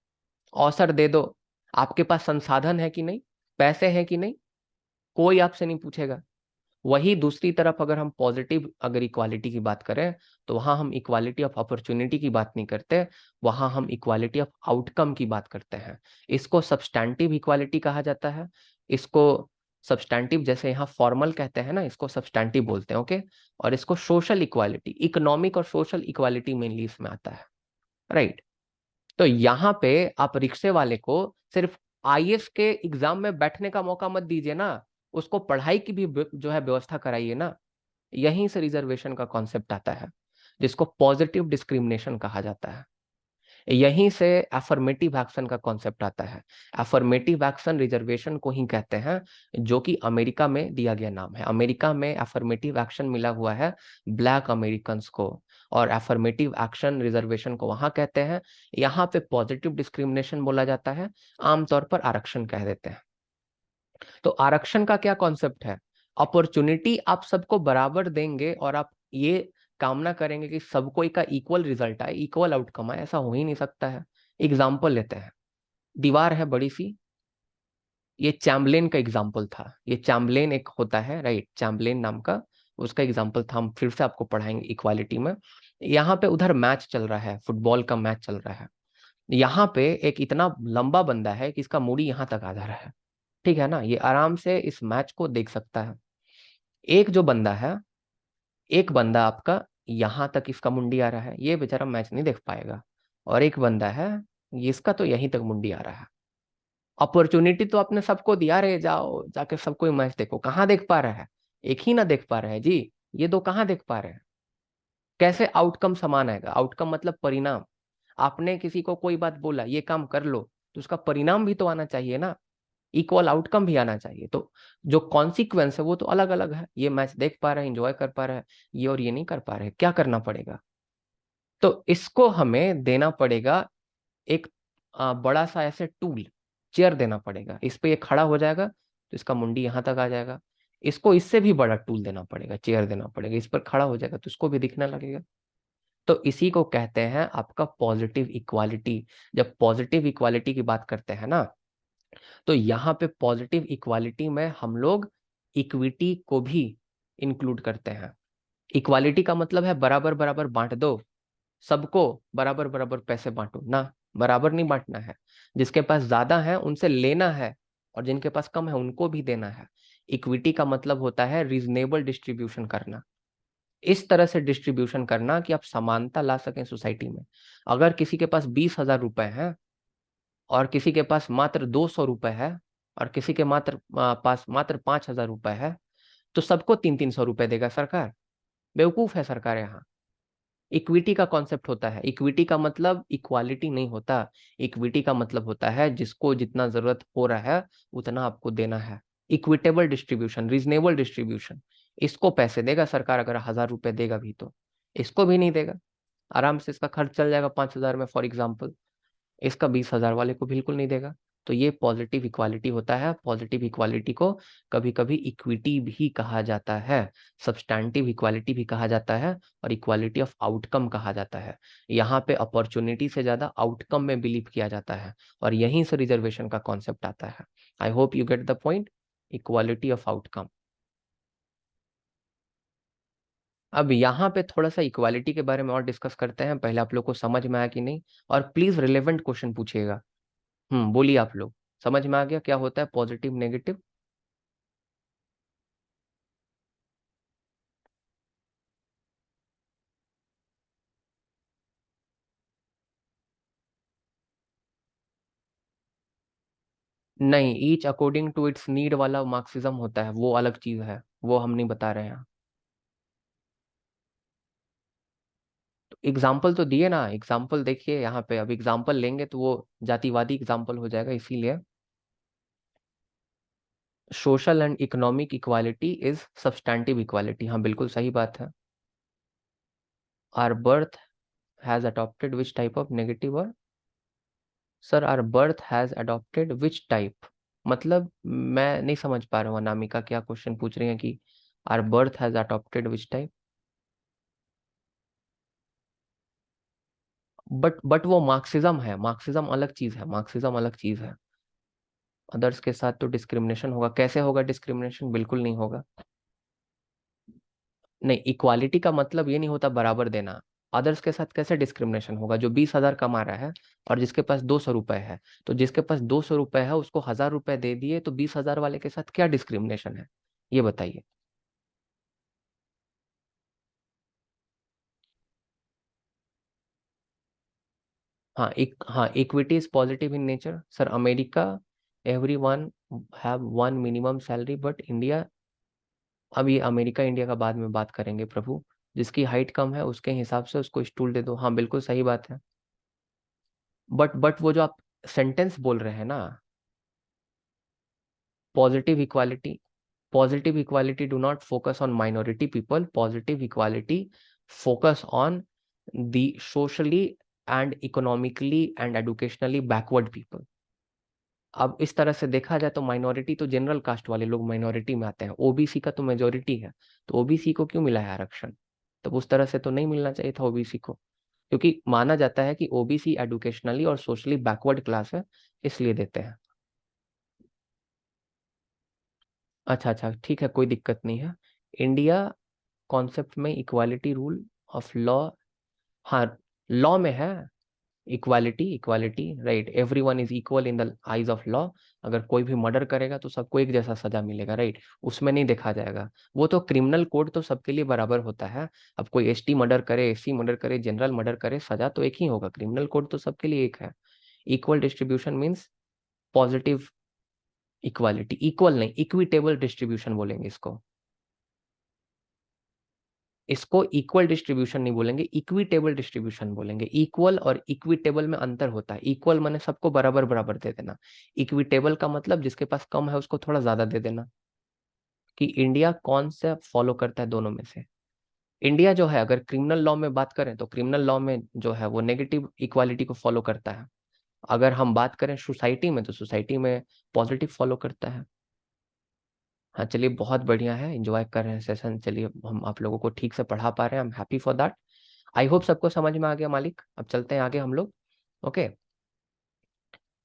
अवसर दे दो, आपके पास संसाधन है कि नहीं, पैसे हैं कि नहीं, कोई आपसे नहीं पूछेगा। वही दूसरी तरफ अगर हम पॉजिटिव अगर इक्वालिटी की बात करें तो वहां हम इक्वालिटी ऑफ अपॉर्चुनिटी की बात नहीं करते, वहां हम इक्वालिटी ऑफ आउटकम की बात करते हैं। इसको सब्सटैंटिव इक्वालिटी कहा जाता है। इसको सब्सटैंटिव जैसे यहाँ फॉर्मल कहते हैं ना, इसको सब्सटैंटिव बोलते हैं, ओके। और इसको सोशल इक्वालिटी, इकोनॉमिक और सोशल इक्वालिटी मेनली इसमें आता है, राइट। तो यहाँ पे आप रिक्शे वाले को सिर्फ आईएएस के एग्जाम में बैठने का मौका मत दीजिए ना, उसको पढ़ाई की भी जो है व्यवस्था कराइए ना। यहीं से रिजर्वेशन का कॉन्सेप्ट आता है, जिसको पॉजिटिव डिस्क्रिमिनेशन कहा जाता है। यहीं से एफर्मेटिव एक्शन का कॉन्सेप्ट आता है। एफर्मेटिव एक्शन रिजर्वेशन को ही कहते हैं, जो कि अमेरिका में दिया गया नाम है। अमेरिका में एफर्मेटिव एक्शन मिला हुआ है ब्लैक अमेरिकन को, और एफर्मेटिव एक्शन रिजर्वेशन को वहां कहते हैं। यहाँ पे पॉजिटिव डिस्क्रिमिनेशन बोला जाता है, आमतौर पर आरक्षण कह देते हैं। तो आरक्षण का क्या कॉन्सेप्ट है? अपॉर्चुनिटी आप सबको बराबर देंगे और आप ये कामना करेंगे कि सबको का इक्वल रिजल्ट आए, इक्वल आउटकम आए, ऐसा हो ही नहीं सकता है। एग्जाम्पल लेते हैं, दीवार है बड़ी सी, ये चैम्बलेन का एग्जाम्पल था। ये चैम्बलेन एक होता है, राइट, चैम्बलेन नाम का, उसका एग्जाम्पल था। हम फिर से आपको पढ़ाएंगे इक्वालिटी में। यहाँ पे उधर मैच चल रहा है, फुटबॉल का मैच चल रहा है। यहाँ पे एक इतना लंबा बंदा है कि इसका मूड़ी यहाँ तक आ जा रहा है, ठीक है ना। ये आराम से इस मैच को देख सकता है। एक जो बंदा है, एक बंदा आपका यहाँ तक इसका मुंडी आ रहा है, ये बेचारा मैच नहीं देख पाएगा। और एक बंदा है, इसका तो यहीं तक मुंडी आ रहा है। अपॉर्चुनिटी तो आपने सबको दिया, रहे जाओ जाके सबको मैच देखो, कहाँ देख पा रहा है? एक ही ना देख पा रहा है जी, ये दो कहाँ देख पा रहे हैं? कैसे आउटकम समान आएगा? आउटकम मतलब परिणाम। आपने किसी को कोई बात बोला, ये काम कर लो, तो उसका परिणाम भी तो आना चाहिए ना, इक्वल आउटकम भी आना चाहिए। तो जो कॉन्सिक्वेंस है वो तो अलग अलग है। ये मैच देख पा रहा है, एंजॉय कर पा रहा है, ये और ये नहीं कर पा रहे, क्या करना पड़ेगा? तो इसको हमें देना पड़ेगा एक बड़ा सा ऐसे टूल, चेयर देना पड़ेगा। इस पे ये खड़ा हो जाएगा तो इसका मुंडी यहाँ तक आ जाएगा। इसको इससे भी बड़ा टूल देना पड़ेगा, चेयर देना पड़ेगा, इस पर खड़ा हो जाएगा तो इसको भी दिखने लगेगा। तो इसी को कहते हैं आपका पॉजिटिव इक्वालिटी। जब पॉजिटिव इक्वालिटी की बात करते हैं ना, तो यहाँ पे पॉजिटिव इक्वालिटी में हम लोग इक्विटी को भी इंक्लूड करते हैं। इक्वालिटी का मतलब है बराबर बराबर बांट दो, सबको बराबर बराबर पैसे बांटो ना, बराबर नहीं बांटना है। जिसके पास ज्यादा है उनसे लेना है, और जिनके पास कम है उनको भी देना है। इक्विटी का मतलब होता है रीजनेबल डिस्ट्रीब्यूशन करना, इस तरह से डिस्ट्रीब्यूशन करना कि आप समानता ला सकें सोसाइटी में। अगर किसी के पास 20,000 रुपए है और किसी के पास मात्र 200 रुपए है, और किसी के पास मात्र 5,000 रुपए है, तो सबको 300-300 रुपए देगा सरकार? बेवकूफ है सरकार यहाँ। इक्विटी का कॉन्सेप्ट होता है, इक्विटी का मतलब इक्वालिटी नहीं होता। इक्विटी का मतलब होता है जिसको जितना जरूरत हो रहा है उतना आपको देना है। Equitable distribution, reasonable distribution. इसको पैसे देगा सरकार अगर 1,000 रुपए देगा भी तो, इसको भी नहीं देगा। आराम से इसका खर्च चल जाएगा 5,000 में फॉर एग्जाम्पल, इसका 20,000 वाले को बिल्कुल नहीं देगा। तो ये पॉजिटिव इक्वालिटी होता है। पॉजिटिव इक्वालिटी को कभी कभी इक्विटी भी कहा जाता है, सब्सटैंटिव इक्वालिटी भी कहा जाता है, और इक्वालिटी ऑफ आउटकम कहा जाता है। यहाँ पे अपॉर्चुनिटी से ज्यादा आउटकम में बिलीव किया जाता है, और यहीं से रिजर्वेशन का कॉन्सेप्ट आता है। I hope you get the point, equality of outcome. अब यहाँ पे थोड़ा सा इक्वालिटी के बारे में और डिस्कस करते हैं, पहले आप लोग को समझ में आया कि नहीं, और प्लीज रिलेवेंट क्वेश्चन पूछिएगा। बोलिए आप लोग, समझ में आ गया क्या होता है पॉजिटिव नेगेटिव? नहीं, each according to its need वाला मार्क्सिज्म होता है, वो अलग चीज है, वो हम नहीं बता रहे हैं। तो एग्जाम्पल तो दिए ना, एग्जाम्पल देखिए यहाँ पे, अब एग्जाम्पल लेंगे तो वो जातिवादी एग्जाम्पल हो जाएगा, इसीलिए। Social and economic equality is substantive equality, हाँ बिल्कुल सही बात है। R birth has adopted which type of negative, और sir R birth has adopted which type, मतलब मैं नहीं समझ पा रहा हूँ अनामिका क्या क्वेश्चन पूछ रही हैं कि आर birth has adopted which type. But वो मार्क्सिज्म है, मार्क्सिज्म अलग चीज है, मार्क्सिज्म अलग चीज है। अदर्स के साथ तो डिस्क्रिमिनेशन होगा, कैसे होगा डिस्क्रिमिनेशन? बिल्कुल नहीं होगा। नहीं, इक्वालिटी का मतलब ये नहीं होता बराबर देना। अदर्स के साथ कैसे डिस्क्रिमिनेशन होगा? जो 20,000 कमा रहा है और जिसके पास 200 रुपए है, तो जिसके पास 200 रुपए है उसको 1,000 रुपए दे दिए, तो 20,000 वाले के साथ क्या डिस्क्रिमिनेशन है, ये बताइए। हाँ, equity is positive in nature sir. America, every one have one minimum salary, but India, अब ये अमेरिका इंडिया का बाद में बात करेंगे प्रभु। जिसकी हाइट कम है उसके हिसाब से उसको स्टूल दे दो, हाँ बिल्कुल सही बात है। बट वो जो आप सेंटेंस बोल रहे हैं ना, positive equality, positive equality do not focus on minority people, positive equality focus on the socially and economically and educationally backward people. अब इस तरह से देखा जाए तो माइनॉरिटी तो जनरल कास्ट वाले लोग माइनॉरिटी में आते हैं, ओबीसी का तो मेजोरिटी है, तो ओबीसी को क्यों मिला है आरक्षण? तो उस तरह से तो नहीं मिलना चाहिए था ओबीसी को, क्योंकि माना जाता है कि ओबीसी एडुकेशनली और सोशली बैकवर्ड क्लास है, इसलिए देते हैं। अच्छा अच्छा, ठीक है, कोई दिक्कत नहीं है। इंडिया कॉन्सेप्ट में इक्वालिटी रूल ऑफ लॉ, हाँ लॉ में है equality, equality right, every one is equal in the eyes of law. अगर कोई भी मर्डर करेगा तो सबको एक जैसा सजा मिलेगा, राइट, उसमें नहीं देखा जाएगा। वो तो क्रिमिनल कोड तो सबके लिए बराबर होता है। अब कोई एसटी मर्डर करे, एससी मर्डर करे, जनरल मर्डर करे, सजा तो एक ही होगा, क्रिमिनल कोड तो सबके लिए एक है। Equal distribution means positive equality, equal नहीं, इक्विटेबल डिस्ट्रीब्यूशन बोलेंगे इसको। इसको इक्वल डिस्ट्रीब्यूशन नहीं बोलेंगे, इक्विटेबल डिस्ट्रीब्यूशन बोलेंगे। इक्वल और इक्विटेबल में अंतर होता है। इक्वल माने सबको बराबर बराबर दे देना, इक्विटेबल का मतलब जिसके पास कम है उसको थोड़ा ज्यादा दे देना। कि इंडिया कौन सा फॉलो करता है दोनों में से? इंडिया जो है, अगर क्रिमिनल लॉ में बात करें तो क्रिमिनल लॉ में जो है वो नेगेटिव इक्वालिटी को फॉलो करता है। अगर हम बात करें सोसाइटी में तो सोसाइटी में पॉजिटिव फॉलो करता है। हाँ चलिए, बहुत बढ़िया है, एंजॉय कर रहे हैं सेशन, चलिए हम आप लोगों को ठीक से पढ़ा पा रहे हैं, I am happy for that. I hope सबको समझ में आ गया मालिक। अब चलते हैं आगे हम लोग। ओके,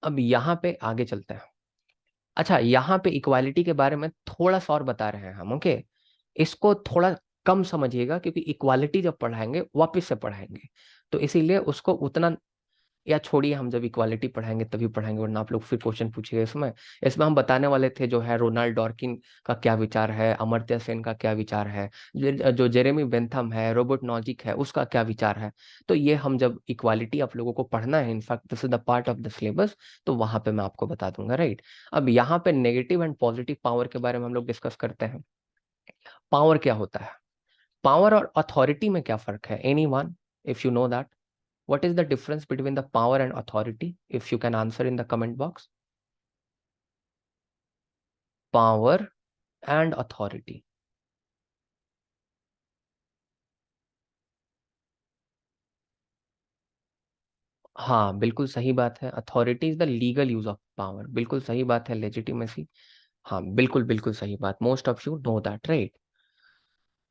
अब यहाँ पे आगे चलते हैं। अच्छा, यहाँ पे इक्वालिटी के बारे में थोड़ा सा और बता रहे हैं हम। ओके, इसको थोड़ा कम समझिएगा, क्योंकि इक्वालिटी जब पढ़ाएंगे वापस से पढ़ाएंगे, तो इसीलिए उसको उतना, या छोड़िए, हम जब इक्वालिटी पढ़ाएंगे तभी पढ़ाएंगे, वरना आप लोग फिर क्वेश्चन पूछिएगा इसमें। इसमें हम बताने वाले थे जो है रोनाल्ड डॉर्किन का क्या विचार है, अमर्त्य सेन का क्या विचार है, जो जेरेमी बेंथम है, रोबर्ट नॉजिक है, उसका क्या विचार है। तो ये हम जब इक्वालिटी आप लोगों को पढ़ना है, in fact this is the part of the syllabus, तो वहां पे मैं आपको बता दूंगा, राइट। अब यहाँ पे नेगेटिव एंड पॉजिटिव पावर के बारे में हम लोग डिस्कस करते हैं। पावर क्या होता है? पावर और अथॉरिटी में क्या फर्क है? Anyone, if you know that, what is the difference between the power and authority? If you can answer in the comment box. Power and authority. हाँ, बिल्कुल सही बात है. Authority is the legal use of power. बिल्कुल सही बात है. लेजिटिमेसी. हाँ, बिल्कुल बिल्कुल सही बात. Most of you know that, right?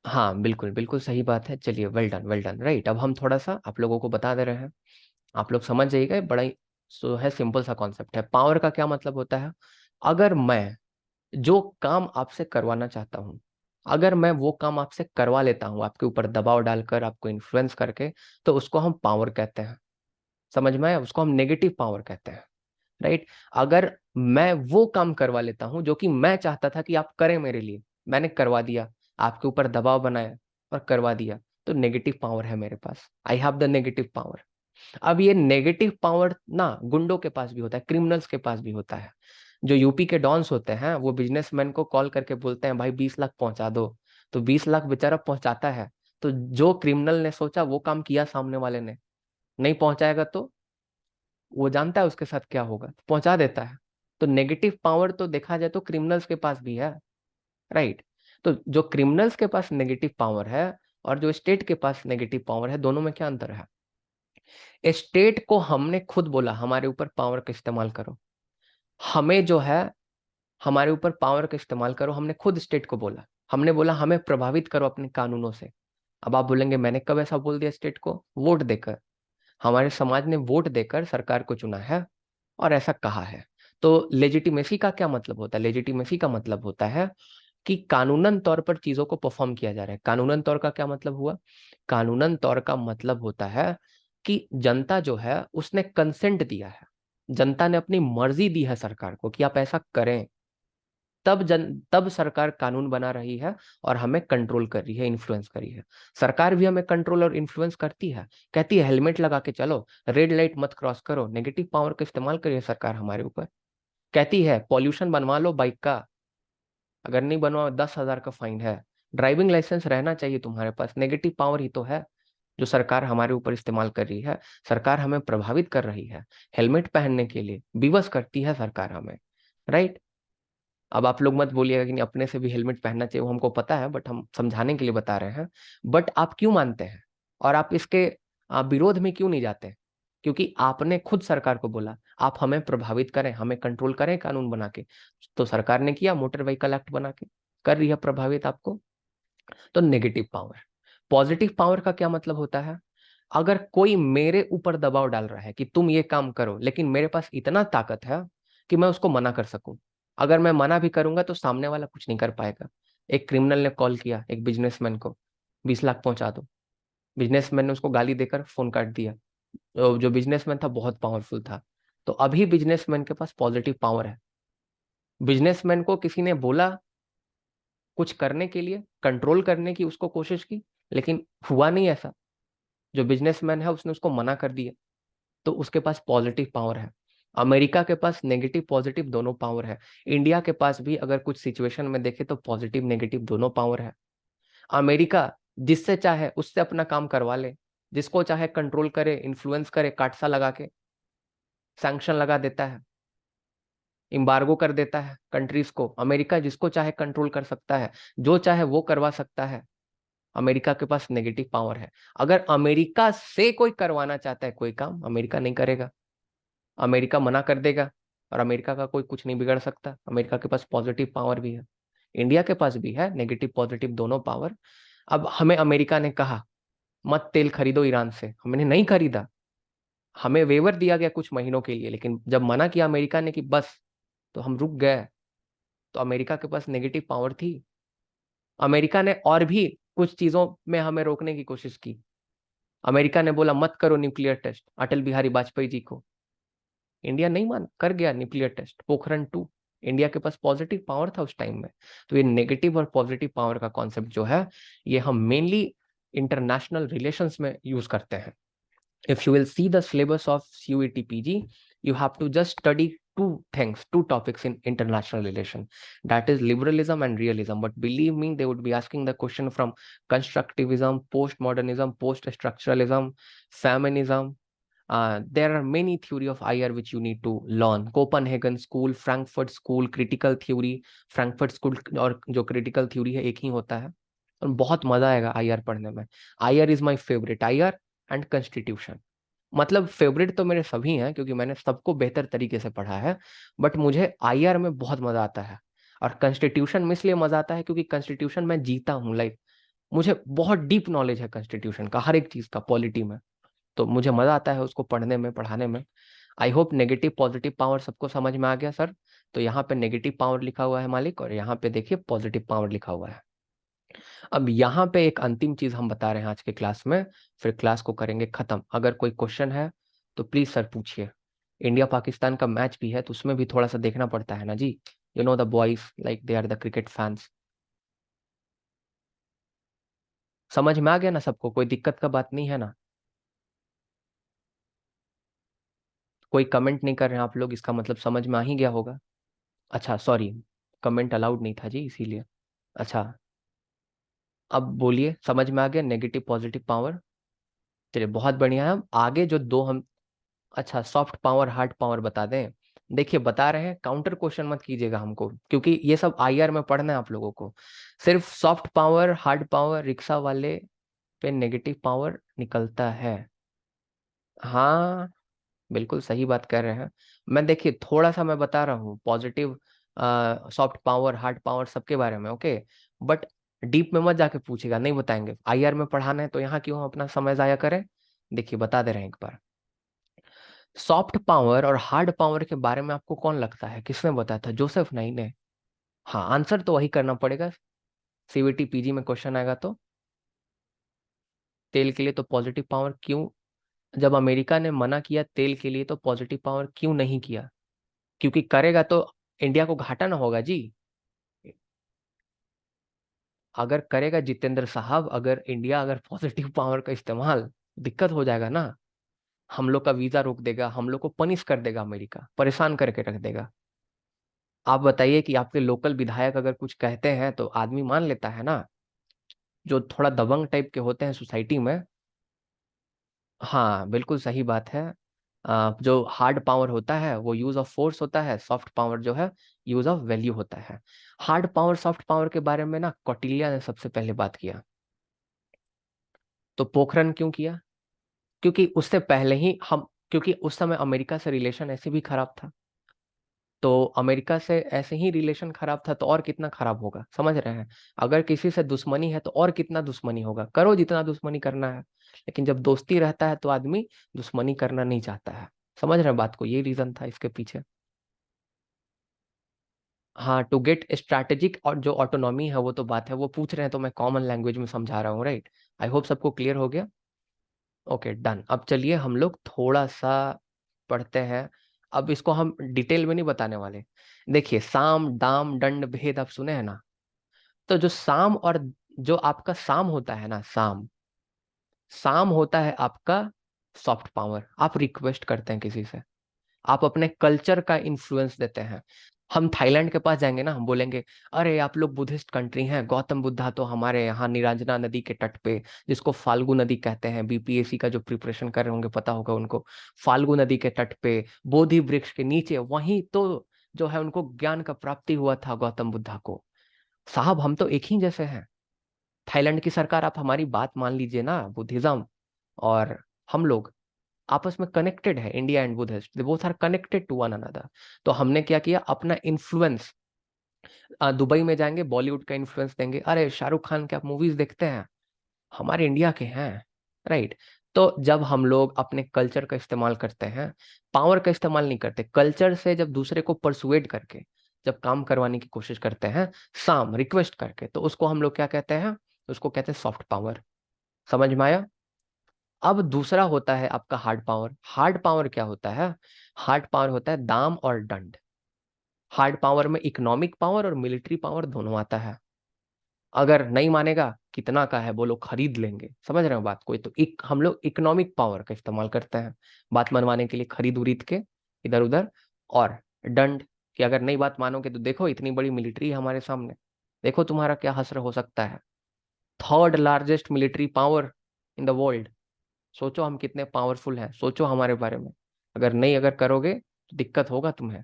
हाँ, बिल्कुल बिल्कुल सही बात है. चलिए, well done well done, right. अब हम थोड़ा सा आप लोगों को बता दे रहे हैं, आप लोग समझ जाइएगा. बड़ा ही सो है, सिंपल सा कॉन्सेप्ट है. पावर का क्या मतलब होता है? अगर मैं जो काम आपसे करवाना चाहता हूँ, अगर मैं वो काम आपसे करवा लेता हूँ आपके ऊपर दबाव डालकर, आपको इन्फ्लुएंस करके, तो उसको हम पावर कहते हैं. समझ में आया? उसको हम नेगेटिव पावर कहते हैं, राइट? अगर मैं वो काम करवा लेता हूं जो कि मैं चाहता था कि आप करें मेरे लिए, मैंने करवा दिया, आपके ऊपर दबाव बनाया और करवा दिया, तो नेगेटिव पावर है मेरे पास. I have the negative power. अब ये नेगेटिव पावर ना गुंडों के पास भी होता है, क्रिमिनल्स के पास भी होता है. जो यूपी के डॉन्स होते हैं, वो बिजनेसमैन को कॉल करके बोलते हैं भाई 20 लाख पहुंचा दो, तो 20 लाख बेचारा पहुंचाता है. तो जो क्रिमिनल ने सोचा वो काम किया, सामने वाले ने नहीं पहुंचाएगा तो वो जानता है उसके साथ क्या होगा, तो पहुंचा देता है. तो नेगेटिव पावर तो देखा जाए तो क्रिमिनल्स के पास भी है, राइट? तो जो क्रिमिनल्स के पास नेगेटिव पावर है और जो स्टेट के पास नेगेटिव पावर है, दोनों में क्या अंतर है? स्टेट को हमने खुद बोला हमारे ऊपर पावर का इस्तेमाल करो. हमें जो है, हमारे ऊपर पावर का इस्तेमाल करो, हमने खुद स्टेट को बोला. हमने बोला हमें प्रभावित करो अपने कानूनों से. अब आप बोलेंगे मैंने कब ऐसा बोल दिया स्टेट को? वोट देकर. हमारे समाज ने वोट देकर सरकार को चुना है और ऐसा कहा है. तो लेजिटिमेसी का क्या मतलब होता है? लेजिटिमेसी का मतलब होता है कि कानूनन तौर पर चीजों को परफॉर्म किया जा रहा है. कानूनन तौर का क्या मतलब हुआ? कानूनन तौर का मतलब होता है कि जनता जो है उसने कंसेंट दिया है, जनता ने अपनी मर्जी दी है सरकार को कि आप ऐसा करें. तब सरकार कानून बना रही है और हमें कंट्रोल कर रही है, इन्फ्लुएंस कर रही है. सरकार भी हमें कंट्रोल और इन्फ्लुएंस करती है. कहती है हेलमेट लगा के चलो, रेड लाइट मत क्रॉस करो. नेगेटिव पावर का इस्तेमाल करिए सरकार हमारे ऊपर. कहती है पॉल्यूशन बनवा लो बाइक का, अगर नहीं बनवाओ 10,000 का फाइन है. ड्राइविंग लाइसेंस रहना चाहिए तुम्हारे पास. नेगेटिव पावर ही तो है जो सरकार हमारे ऊपर इस्तेमाल कर रही है. सरकार हमें प्रभावित कर रही है. हेलमेट पहनने के लिए विवश करती है सरकार हमें, राइट? अब आप लोग मत बोलिएगा कि नहीं अपने से भी हेलमेट पहनना चाहिए, वो हमको पता है, बट हम समझाने के लिए बता रहे हैं. बट आप क्यों मानते हैं और आप इसके विरोध में क्यों नहीं जाते? क्योंकि आपने खुद सरकार को बोला आप हमें प्रभावित करें, हमें कंट्रोल करें कानून बना के. तो सरकार ने किया, मोटर व्हीकल एक्ट बना के कर रही है प्रभावित आपको. तो नेगेटिव पावर. पॉजिटिव पावर का क्या मतलब होता है? अगर कोई मेरे ऊपर दबाव डाल रहा है कि तुम ये काम करो, लेकिन मेरे पास इतना ताकत है कि मैं उसको मना कर सकूं. अगर मैं मना भी करूंगा तो सामने वाला कुछ नहीं कर पाएगा. एक क्रिमिनल ने कॉल किया एक बिजनेसमैन को, 20 लाख पहुंचा दो. बिजनेसमैन ने उसको गाली देकर फोन काट दिया. जो बिजनेसमैन था बहुत पावरफुल था, तो अभी बिजनेसमैन के पास पॉजिटिव पावर है. बिजनेसमैन को किसी ने बोला कुछ करने के लिए, कंट्रोल करने की उसको कोशिश की, लेकिन हुआ नहीं ऐसा. जो बिजनेसमैन है उसने उसको मना कर दिया, तो उसके पास पॉजिटिव पावर है. अमेरिका के पास नेगेटिव पॉजिटिव दोनों पावर है. इंडिया के पास भी अगर कुछ सिचुएशन में देखे तो पॉजिटिव नेगेटिव दोनों पावर है. अमेरिका जिससे चाहे उससे अपना काम करवा ले, जिसको चाहे कंट्रोल करे, इन्फ्लुएंस करे, काटसा लगा के सैंक्शन लगा देता है, एम्बार्गो कर देता है कंट्रीज को. अमेरिका जिसको चाहे कंट्रोल कर सकता है, जो चाहे वो करवा सकता है. अमेरिका के पास नेगेटिव पावर है. अगर अमेरिका से कोई करवाना चाहता है कोई काम, अमेरिका नहीं करेगा, अमेरिका मना कर देगा. और अमेरिका का कोई कुछ नहीं बिगड़ सकता. अमेरिका के पास पॉजिटिव पावर भी है, इंडिया के पास भी है नेगेटिव पॉजिटिव दोनों पावर. अब हमें अमेरिका ने कहा मत तेल खरीदो ईरान से, हमने नहीं खरीदा. हमें वेवर दिया गया कुछ महीनों के लिए, लेकिन जब मना किया अमेरिका ने कि बस, तो हम रुक गए. तो अमेरिका के पास नेगेटिव पावर थी. अमेरिका ने और भी कुछ चीजों में हमें रोकने की कोशिश की. अमेरिका ने बोला मत करो न्यूक्लियर टेस्ट अटल बिहारी वाजपेयी जी को. इंडिया नहीं मान कर गया न्यूक्लियर टेस्ट पोखरण 2. इंडिया के पास पॉजिटिव पावर था उस टाइम में. तो ये नेगेटिव और पॉजिटिव पावर का कॉन्सेप्ट जो है, ये हम मेनली इंटरनेशनल रिलेशंस में यूज करते हैं. If you will see the syllabus of CUET PG, you have to just study two topics in international relation, that is liberalism and realism. But believe me, they would be asking the question from constructivism, postmodernism, post-structuralism, feminism. There are many theory of IR which you need to learn. Copenhagen school, Frankfurt school, critical theory, Frankfurt school और जो critical theory है एक ही होता है, और बहुत मजा आएगा IR पढ़ने में. IR is my favorite, IR and constitution. मतलब फेवरेट तो मेरे सभी हैं क्योंकि मैंने सबको बेहतर तरीके से पढ़ा है, बट मुझे IR में बहुत मजा आता है. और कॉन्स्टिट्यूशन में इसलिए मजा आता है क्योंकि कॉन्स्टिट्यूशन में जीता हूँ. लाइक मुझे बहुत डीप नॉलेज है कॉन्स्टिट्यूशन का, हर एक चीज का, पॉलिटी में. तो मुझे मजा आता है उसको पढ़ने में, पढ़ाने में. I hope negative positive power सबको समझ में आ गया सर. तो यहाँ पे नेगेटिव पावर लिखा हुआ है मालिक, और यहाँ पे देखिए पॉजिटिव पावर लिखा हुआ है. अब यहाँ पे एक अंतिम चीज हम बता रहे हैं आज के क्लास में, फिर क्लास को करेंगे खत्म. अगर कोई क्वेश्चन है तो प्लीज सर पूछिए. इंडिया पाकिस्तान का मैच भी है तो उसमें भी थोड़ा सा देखना पड़ता है ना जी. You know the boys like they are the cricket fans. समझ में आ गया ना सबको? कोई दिक्कत का बात नहीं है ना? कोई कमेंट नहीं कर रहे हैं आप लोग, इसका मतलब समझ में आ ही गया होगा. अच्छा सॉरी, कमेंट अलाउड नहीं था जी इसीलिए. अच्छा, अब बोलिए समझ में आ गया नेगेटिव पॉजिटिव पावर. चलिए बहुत बढ़िया है. हम आगे जो दो हम, अच्छा सॉफ्ट पावर हार्ड पावर बता दें. देखिए बता रहे हैं, काउंटर क्वेश्चन मत कीजिएगा हमको, क्योंकि ये सब IR में पढ़ना है आप लोगों को. सिर्फ soft power hard power rickshaw वाले पे नेगेटिव पावर निकलता है. हाँ बिल्कुल सही बात कर रहे हैं. मैं देखिए थोड़ा सा मैं बता रहा हूँ positive soft power hard power सबके बारे में, ओके. बट डीप में मत जाके पूछेगा, नहीं बताएंगे. IR में पढ़ाना है तो यहाँ क्यों हम अपना समय जाया करें. देखिए बता दे रहे हैं एक बार. सॉफ्ट पावर और हार्ड पावर के बारे में आपको कौन लगता है, किसने बताया था? जोसेफ नहीं ने. हाँ आंसर तो वही करना पड़ेगा. CVT PG में क्वेश्चन आएगा तो. तेल के लिए तो पॉजिटिव पावर क्यों, जब अमेरिका ने मना किया तेल के लिए तो पॉजिटिव पावर क्यों नहीं किया? क्योंकि करेगा तो इंडिया को घाटा ना होगा जी. अगर करेगा जितेंद्र साहब, अगर इंडिया अगर पॉजिटिव पावर का इस्तेमाल, दिक्कत हो जाएगा ना. हम लोग का वीजा रोक देगा, हम लोग को पनिश कर देगा, अमेरिका परेशान करके रख देगा. आप बताइए कि आपके लोकल विधायक अगर कुछ कहते हैं तो आदमी मान लेता है ना, जो थोड़ा दबंग टाइप के होते हैं सोसाइटी में. हाँ बिल्कुल सही बात है. जो हार्ड पावर होता है वो यूज ऑफ फोर्स होता है, सॉफ्ट पावर जो है यूज ऑफ वैल्यू होता है. हार्ड पावर सॉफ्ट पावर के बारे में ना कौटिल्य ने सबसे पहले बात किया. तो पोखरन क्यों किया? क्योंकि उससे पहले ही हम, क्योंकि उस समय अमेरिका से रिलेशन ऐसे भी खराब था. तो अमेरिका से ऐसे ही रिलेशन खराब था तो और कितना खराब होगा, समझ रहे हैं? अगर किसी से दुश्मनी है तो और कितना दुश्मनी होगा, करो जितना दुश्मनी करना है. लेकिन जब दोस्ती रहता है तो आदमी दुश्मनी करना नहीं चाहता है. समझ रहे हैं बात को? ये रीजन था इसके पीछे. हाँ टू गेट स्ट्रैटेजिक, और जो ऑटोनॉमी है वो तो बात है, वो पूछ रहे हैं तो मैं कॉमन लैंग्वेज में समझा रहा हूँ, राइट. आई होप सबको क्लियर हो गया. Okay done. अब चलिए हम लोग थोड़ा सा पढ़ते हैं. अब इसको हम डिटेल में नहीं बताने वाले. देखिए साम दाम दंड भेद आप सुने हैं ना. तो जो साम और जो आपका साम होता है ना, साम साम होता है आपका सॉफ्ट पावर. आप रिक्वेस्ट करते हैं किसी से, आप अपने कल्चर का इन्फ्लुएंस देते हैं. हम थाईलैंड के पास जाएंगे ना, हम बोलेंगे अरे आप लोग बुद्धिस्ट कंट्री हैं, गौतम बुद्धा तो हमारे यहाँ निरंजना नदी के तट पे, जिसको फाल्गु नदी कहते हैं, BPSC का जो प्रिपरेशन कर रहे होंगे पता होगा उनको, फाल्गु नदी के तट पे बोधि वृक्ष के नीचे, वहीं तो जो है उनको ज्ञान का प्राप्ति हुआ था गौतम बुद्धा को. साहब हम तो एक ही जैसे हैं. थाईलैंड की सरकार आप हमारी बात मान लीजिए ना, बुद्धिज्म और हम लोग आपस में कनेक्टेड है. India and Buddhist they both are connected to one another. तो हमने क्या किया, अपना इन्फ्लुएंस, दुबई में जाएंगे बॉलीवुड का इन्फ्लुएंस देंगे, अरे शाहरुख खान के आप मूवीज देखते हैं, हमारे इंडिया के हैं, राइट. तो जब हम लोग अपने कल्चर का इस्तेमाल करते हैं, पावर का इस्तेमाल नहीं करते, कल्चर से जब दूसरे को परसुएड करके जब काम करवाने की कोशिश करते हैं, साम रिक्वेस्ट करके, तो उसको हम लोग क्या कहते हैं, उसको कहते हैं सॉफ्ट पावर. समझ में आया? अब दूसरा होता है आपका हार्ड पावर. हार्ड पावर क्या होता है? हार्ड पावर होता है दाम और दंड. हार्ड पावर में इकोनॉमिक पावर और मिलिट्री पावर दोनों आता है. अगर नहीं मानेगा, कितना का है बोलो, खरीद लेंगे. समझ रहे हो बात कोई? तो हम लोग इकोनॉमिक पावर का इस्तेमाल करते हैं बात मनवाने के लिए, खरीद उरीद के इधर उधर. और दंड, कि अगर नई बात मानोगे तो देखो इतनी बड़ी मिलिट्री है हमारे सामने, देखो तुम्हारा क्या हश्र हो सकता है। Third largest military power in the world, सोचो हम कितने पावरफुल हैं, सोचो हमारे बारे में। अगर नहीं अगर करोगे तो दिक्कत होगा तुम्हें।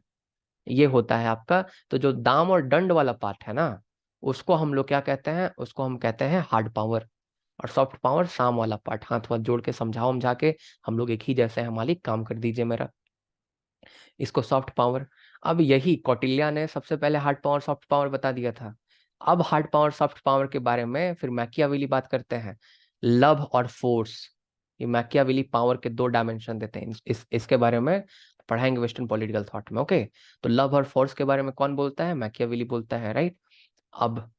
ये होता है आपका। तो जो दाम और दंड वाला पार्ट है ना, उसको हम लोग क्या कहते हैं, उसको हम कहते हैं हार्ड पावर। और सॉफ्ट पावर साम वाला पार्ट, हाथ वाथ जोड़ के समझाओ समझा के, हम लोग एक ही जैसे हैं मालिक, काम कर दीजिए मेरा, इसको सॉफ्ट पावर। अब यही कौटिल्य ने सबसे पहले हार्ड पावर सॉफ्ट पावर बता दिया था। अब हार्ड पावर सॉफ्ट पावर के बारे में फिर मैकियावेली बात करते हैं, लव और फोर्स। ये मैकियावेली पावर के दो डायमेंशन देते हैं, इसके बारे में पढ़ाएंगे वेस्टर्न पॉलिटिकल थॉट में, ओके। तो लव और फोर्स के बारे में कौन बोलता है, मैकियावेली बोलता है, राइट। अब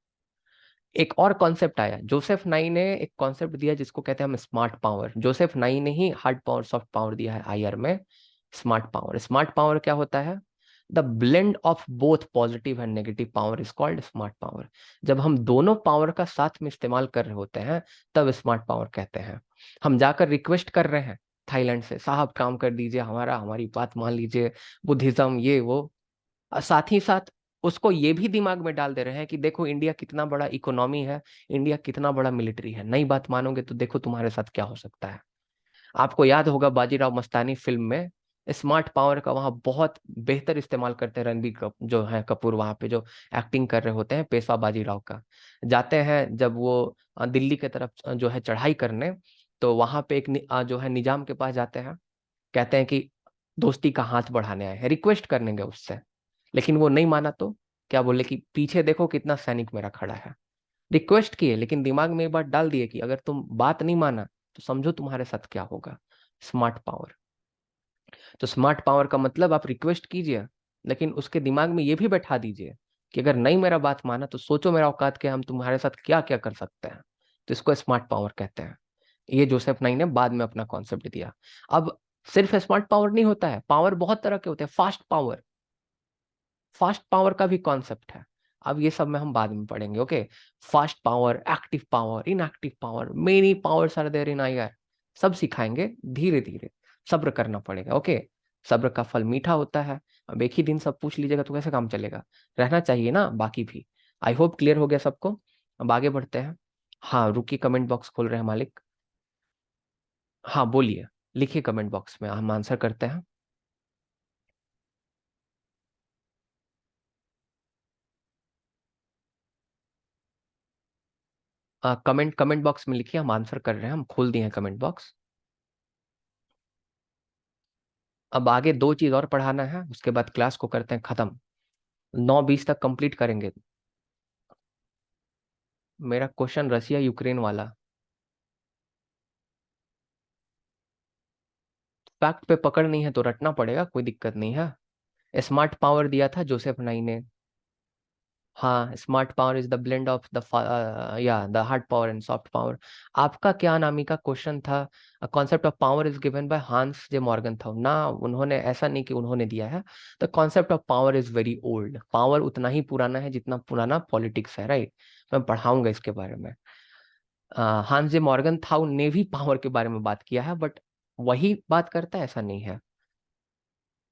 एक और कॉन्सेप्ट आया, जोसेफ नाई ने एक कॉन्सेप्ट दिया जिसको कहते हैं हम स्मार्ट पावर। जोसेफ नाई ने ही हार्ड पावर सॉफ्ट पावर दिया है आईआर में, स्मार्ट पावर। स्मार्ट पावर क्या होता है, the blend of both positive and negative power is called smart power. जब हम दोनों पावर का साथ में इस्तेमाल कर रहे होते हैं तब स्मार्ट पावर कहते हैं। हम जाकर रिक्वेस्ट कर रहे हैं थाईलैंड से, साहब काम कर दीजिए हमारा, हमारी बात मान लीजिए, बुद्धिज्म ये वो। साथ ही साथ उसको ये भी दिमाग में डाल दे रहे हैं कि देखो इंडिया कितना बड़ा इकोनॉमी है, इंडिया कितना बड़ा मिलिट्री है, नई बात मानोगे तो देखो तुम्हारे साथ क्या हो सकता है। आपको याद होगा बाजीराव मस्तानी फिल्म में स्मार्ट पावर का वहां बहुत बेहतर इस्तेमाल करते हैं रणबीर जो है कपूर, वहां पे जो एक्टिंग कर रहे होते हैं पेशवा बाजीराव का। जाते हैं जब वो दिल्ली की तरफ जो है चढ़ाई करने, तो वहां पे एक जो है निजाम के पास जाते हैं, कहते हैं कि दोस्ती का हाथ बढ़ाने आए हैं, रिक्वेस्ट करने गए उससे, लेकिन वो नहीं माना। तो क्या बोले कि पीछे देखो कितना सैनिक मेरा खड़ा है। रिक्वेस्ट किए लेकिन दिमाग में एक बात डाल दिए कि अगर तुम बात नहीं माना तो समझो तुम्हारे साथ क्या होगा। Smart power. तो स्मार्ट पावर का मतलब आप रिक्वेस्ट कीजिए, लेकिन उसके दिमाग में ये भी बैठा दीजिए कि अगर नहीं मेरा बात माना तो सोचो मेरा औकात क्या, हम तुम्हारे साथ क्या क्या कर सकते हैं। तो इसको स्मार्ट पावर कहते हैं। ये जोसेफ नाई ने बाद में अपना कॉन्सेप्ट दिया। अब सिर्फ स्मार्ट पावर नहीं होता है, पावर बहुत तरह के होते हैं। फास्ट पावर, फास्ट पावर का भी कॉन्सेप्ट है। अब ये सब में हम बाद में पढ़ेंगे, okay. Fast power, active power, inactive power, many powers are there in IR, सब सिखाएंगे धीरे धीरे। सब्र करना पड़ेगा, ओके। सब्र का फल मीठा होता है। अब एक ही दिन सब पूछ लीजिएगा तो कैसे काम चलेगा, रहना चाहिए ना बाकी भी। आई होप क्लियर हो गया सबको। अब आगे बढ़ते हैं। हाँ रुकिए, कमेंट बॉक्स खोल रहे हैं मालिक। हाँ बोलिए, लिखिए कमेंट बॉक्स में, हम आंसर करते हैं। कमेंट कमेंट बॉक्स में लिखिए, हम आंसर कर रहे हैं, हम खोल दिए हैं कमेंट बॉक्स। अब आगे दो चीज और पढ़ाना है, उसके बाद क्लास को करते हैं खत्म। 9:20 तक कंप्लीट करेंगे। मेरा क्वेश्चन रसिया यूक्रेन वाला, फैक्ट पे पकड़ नहीं है तो रटना पड़ेगा, कोई दिक्कत नहीं है। स्मार्ट पावर दिया था जोसेफ नाई ने। हाँ, smart power is the blend of the या the hard power and soft power. आपका क्या नामी का क्वेश्चन था, concept of power is given by Hans J Morgenthau था ना, उन्होंने, ऐसा नहीं कि उन्होंने दिया है। The concept of power is very old, power उतना ही पुराना है जितना पुराना पॉलिटिक्स है, राइट। मैं पढ़ाऊंगा इसके बारे में। हांस जे मॉर्गन था, ने भी पावर के बारे में बात किया है, बट वही बात करता है ऐसा नहीं है।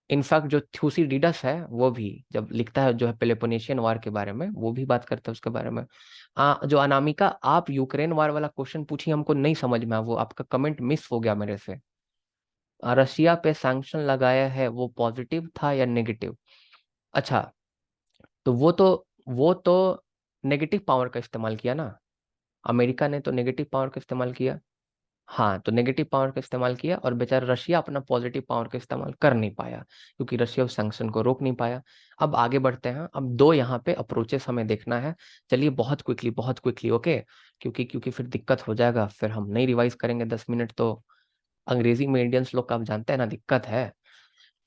इनफैक्ट जो थ्यूसिडिडस है वो भी जब लिखता है जो है पेलोपोनेशियन वार के बारे में, वो भी बात करता है उसके बारे में। जो अनामिका, आप यूक्रेन वार वाला क्वेश्चन पूछिए, हमको नहीं समझ में, वो आपका कमेंट मिस हो गया मेरे से। रशिया पे सैंक्शन लगाया है, वो पॉजिटिव था या नेगेटिव? अच्छा, तो वो तो नेगेटिव पावर का इस्तेमाल किया ना, अमेरिका ने तो नेगेटिव पावर का इस्तेमाल किया। हाँ, तो नेगेटिव पावर का इस्तेमाल किया और बेचारा रशिया अपना पॉजिटिव पावर का इस्तेमाल कर नहीं पाया, क्योंकि रशिया उस सैंक्शन को रोक नहीं पाया। अब आगे बढ़ते हैं, अब दो यहाँ पे अप्रोचेस हमें देखना है। चलिए बहुत क्विकली, बहुत क्विकली, ओके। क्योंकि क्योंकि फिर दिक्कत हो जाएगा, फिर हम नहीं रिवाइज करेंगे 10 मिनट तो। अंग्रेजी में इंडियंस लोग का आप जानते हैं ना, दिक्कत है।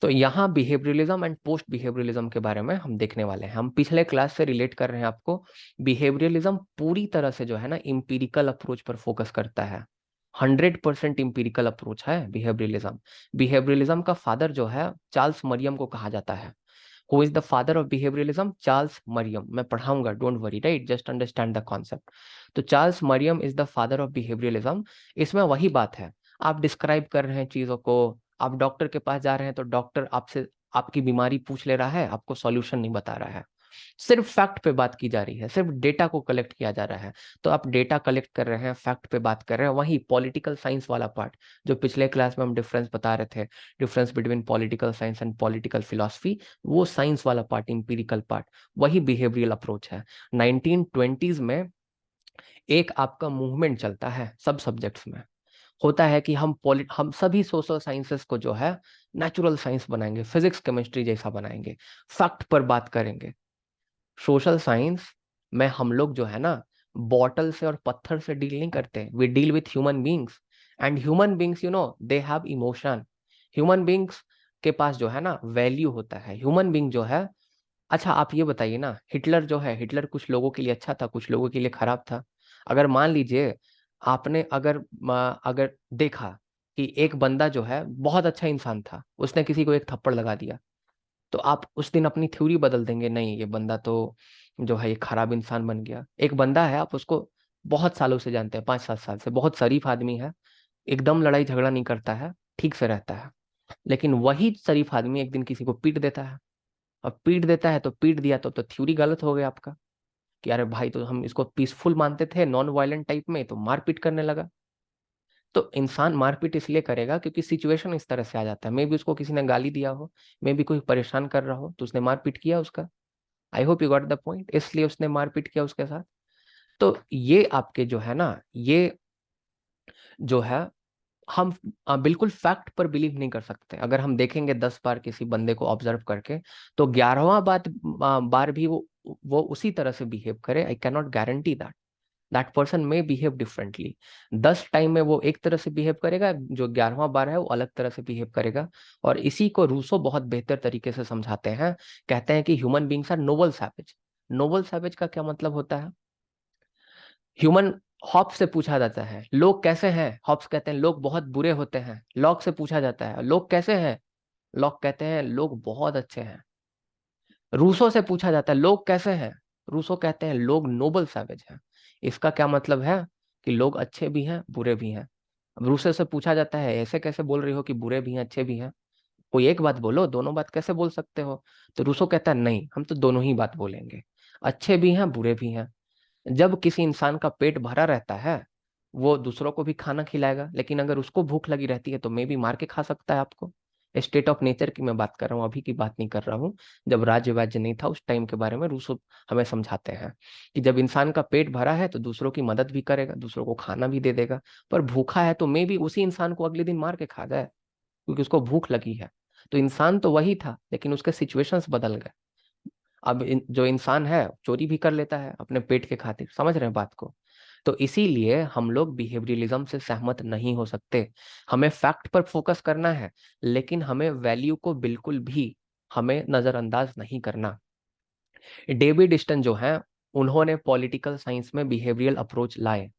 तो यहाँ बिहेवियरलिज्म एंड पोस्ट बिहेवियरलिज्म के बारे में हम देखने वाले हैं। हम पिछले क्लास से रिलेट कर रहे हैं आपको। बिहेवियरलिज्म पूरी तरह से जो है ना इम्पीरिकल अप्रोच पर फोकस करता है। 100% इम्पीरिकल अप्रोच है बिहेवियरलिज्म। बिहेवियरलिज्म का फादर जो है चार्ल्स मरियम को कहा जाता है। Who is the father of behaviouralism? Charles Merriam. मैं पढ़ाऊंगा, don't worry, right, just understand the concept. तो Charles Merriam is the father of behaviouralism. इसमें वही बात है, आप डिस्क्राइब कर रहे हैं चीजों को, आप डॉक्टर के पास जा रहे हैं तो डॉक्टर आपसे आपकी बीमारी पूछ ले रहा है, आपको सॉल्यूशन नहीं बता रहा है। सिर्फ फैक्ट पे बात की जा रही है, सिर्फ डेटा को कलेक्ट किया जा रहा है। तो आप डेटा कलेक्ट कर रहे हैं, फैक्ट पे बात कर रहे हैं, वही पॉलिटिकल साइंस वाला पार्ट जो पिछले क्लास में हम डिफरेंस बता रहे थे, difference between political science and political philosophy, वो साइंस वाला पार्ट, इंपीरिकल पार्ट, वही बिहेवियरल अप्रोच है। 1920s में एक आपका मूवमेंट चलता है सब सब्जेक्ट्स में, होता है कि हम सभी सोशल साइंसेस को जो है नेचुरल साइंस बनाएंगे, फिजिक्स केमिस्ट्री जैसा बनाएंगे, फैक्ट पर बात करेंगे। सोशल साइंस में हम लोग जो है ना बॉटल से और पत्थर से डील नहीं करते, we deal with human beings, and human beings they have emotion. Human beings के पास जो है ना वैल्यू होता है, ह्यूमन बींग जो है। अच्छा आप ये बताइए ना, हिटलर जो है, हिटलर कुछ लोगों के लिए अच्छा था, कुछ लोगों के लिए खराब था। अगर मान लीजिए आपने अगर देखा कि एक बंदा जो है बहुत अच्छा इंसान था, उसने किसी को एक थप्पड़ लगा दिया, तो आप उस दिन अपनी थ्योरी बदल देंगे, नहीं ये बंदा तो जो है ये खराब इंसान बन गया। एक बंदा है, आप उसको बहुत सालों से जानते हैं, 5-7 साल से, बहुत शरीफ आदमी है, एकदम लड़ाई झगड़ा नहीं करता है, ठीक से रहता है, लेकिन वही शरीफ आदमी एक दिन किसी को पीट देता है। अब पीट देता है तो पीट दिया तो थ्योरी गलत हो गया आपका, कि अरे भाई तो हम इसको पीसफुल मानते थे, नॉन वायलेंट टाइप में, तो मारपीट करने लगा। तो इंसान मारपीट इसलिए करेगा क्योंकि सिचुएशन इस तरह से आ जाता है, मे भी उसको किसी ने गाली दिया हो, मे भी कोई परेशान कर रहा हो, तो उसने मारपीट किया उसका। आई hope you got the point, इसलिए उसने मारपीट किया उसके साथ। तो ये आपके जो है ना, ये जो है हम बिल्कुल फैक्ट पर बिलीव नहीं कर सकते। अगर हम देखेंगे 10 बार किसी बंदे को ऑब्जर्व करके, तो 11वां बार भी वो उसी तरह से बिहेव करे, I can not guarantee that that person may behave differently. 10 time में वो एक तरह से बिहेव करेगा, जो 11वां बार है वो अलग तरह से बिहेव करेगा। और इसी को रूसो बहुत बेहतर तरीके से समझाते हैं, कहते हैं कि human beings are noble savage. Noble savage का क्या मतलब होता है? ह्यूमन, हॉब्स से पूछा जाता है लोग कैसे हैं, हॉब्स कहते हैं लोग बहुत बुरे होते हैं। लॉक से पूछा जाता है लोग कैसे हैं, लॉक कहते हैं लोग बहुत अच्छे हैं। रूसो से पूछा जाता है लोग कैसे हैं, रूसो कहते हैं लोग नोबल सैवेज हैं। इसका क्या मतलब है? कि लोग अच्छे भी हैं बुरे भी हैं। अब रूसो से पूछा जाता है ऐसे कैसे बोल रही हो कि बुरे भी हैं अच्छे भी हैं, कोई एक बात बोलो, दोनों बात कैसे बोल सकते हो? तो रूसो कहता है नहीं, हम तो दोनों ही बात बोलेंगे, अच्छे भी हैं बुरे भी हैं। जब किसी इंसान का पेट भरा रहता है, वो दूसरों को भी खाना खिलाएगा, लेकिन अगर उसको भूख लगी रहती है तो मे भी मार के खा सकता है आपको। स्टेट ऑफ नेचर की मैं बात कर रहा हूँ, अभी की बात नहीं कर रहा हूँ। जब राज्य वाज्य नहीं था उस टाइम के बारे में रूसो हमें समझाते हैं कि जब इंसान का पेट भरा है तो दूसरों की मदद भी करेगा, दूसरों को खाना भी दे देगा। पर भूखा है तो मे भी उसी इंसान को अगले दिन मार के खा जाए, क्योंकि उसको भूख लगी है। तो इंसान तो वही था, लेकिन उसके सिचुएशंस बदल गए। अब जो इंसान है चोरी भी कर लेता है अपने पेट के खातिर, समझ रहे हैं बात को? तो इसीलिए हम लोग बिहेवियरलिज्म से सहमत नहीं हो सकते। हमें फैक्ट पर फोकस करना है, लेकिन हमें वैल्यू को बिल्कुल भी हमें नजरअंदाज नहीं करना। डेविड ईस्टन जो है, उन्होंने पॉलिटिकल साइंस में बिहेवियरल अप्रोच लाए।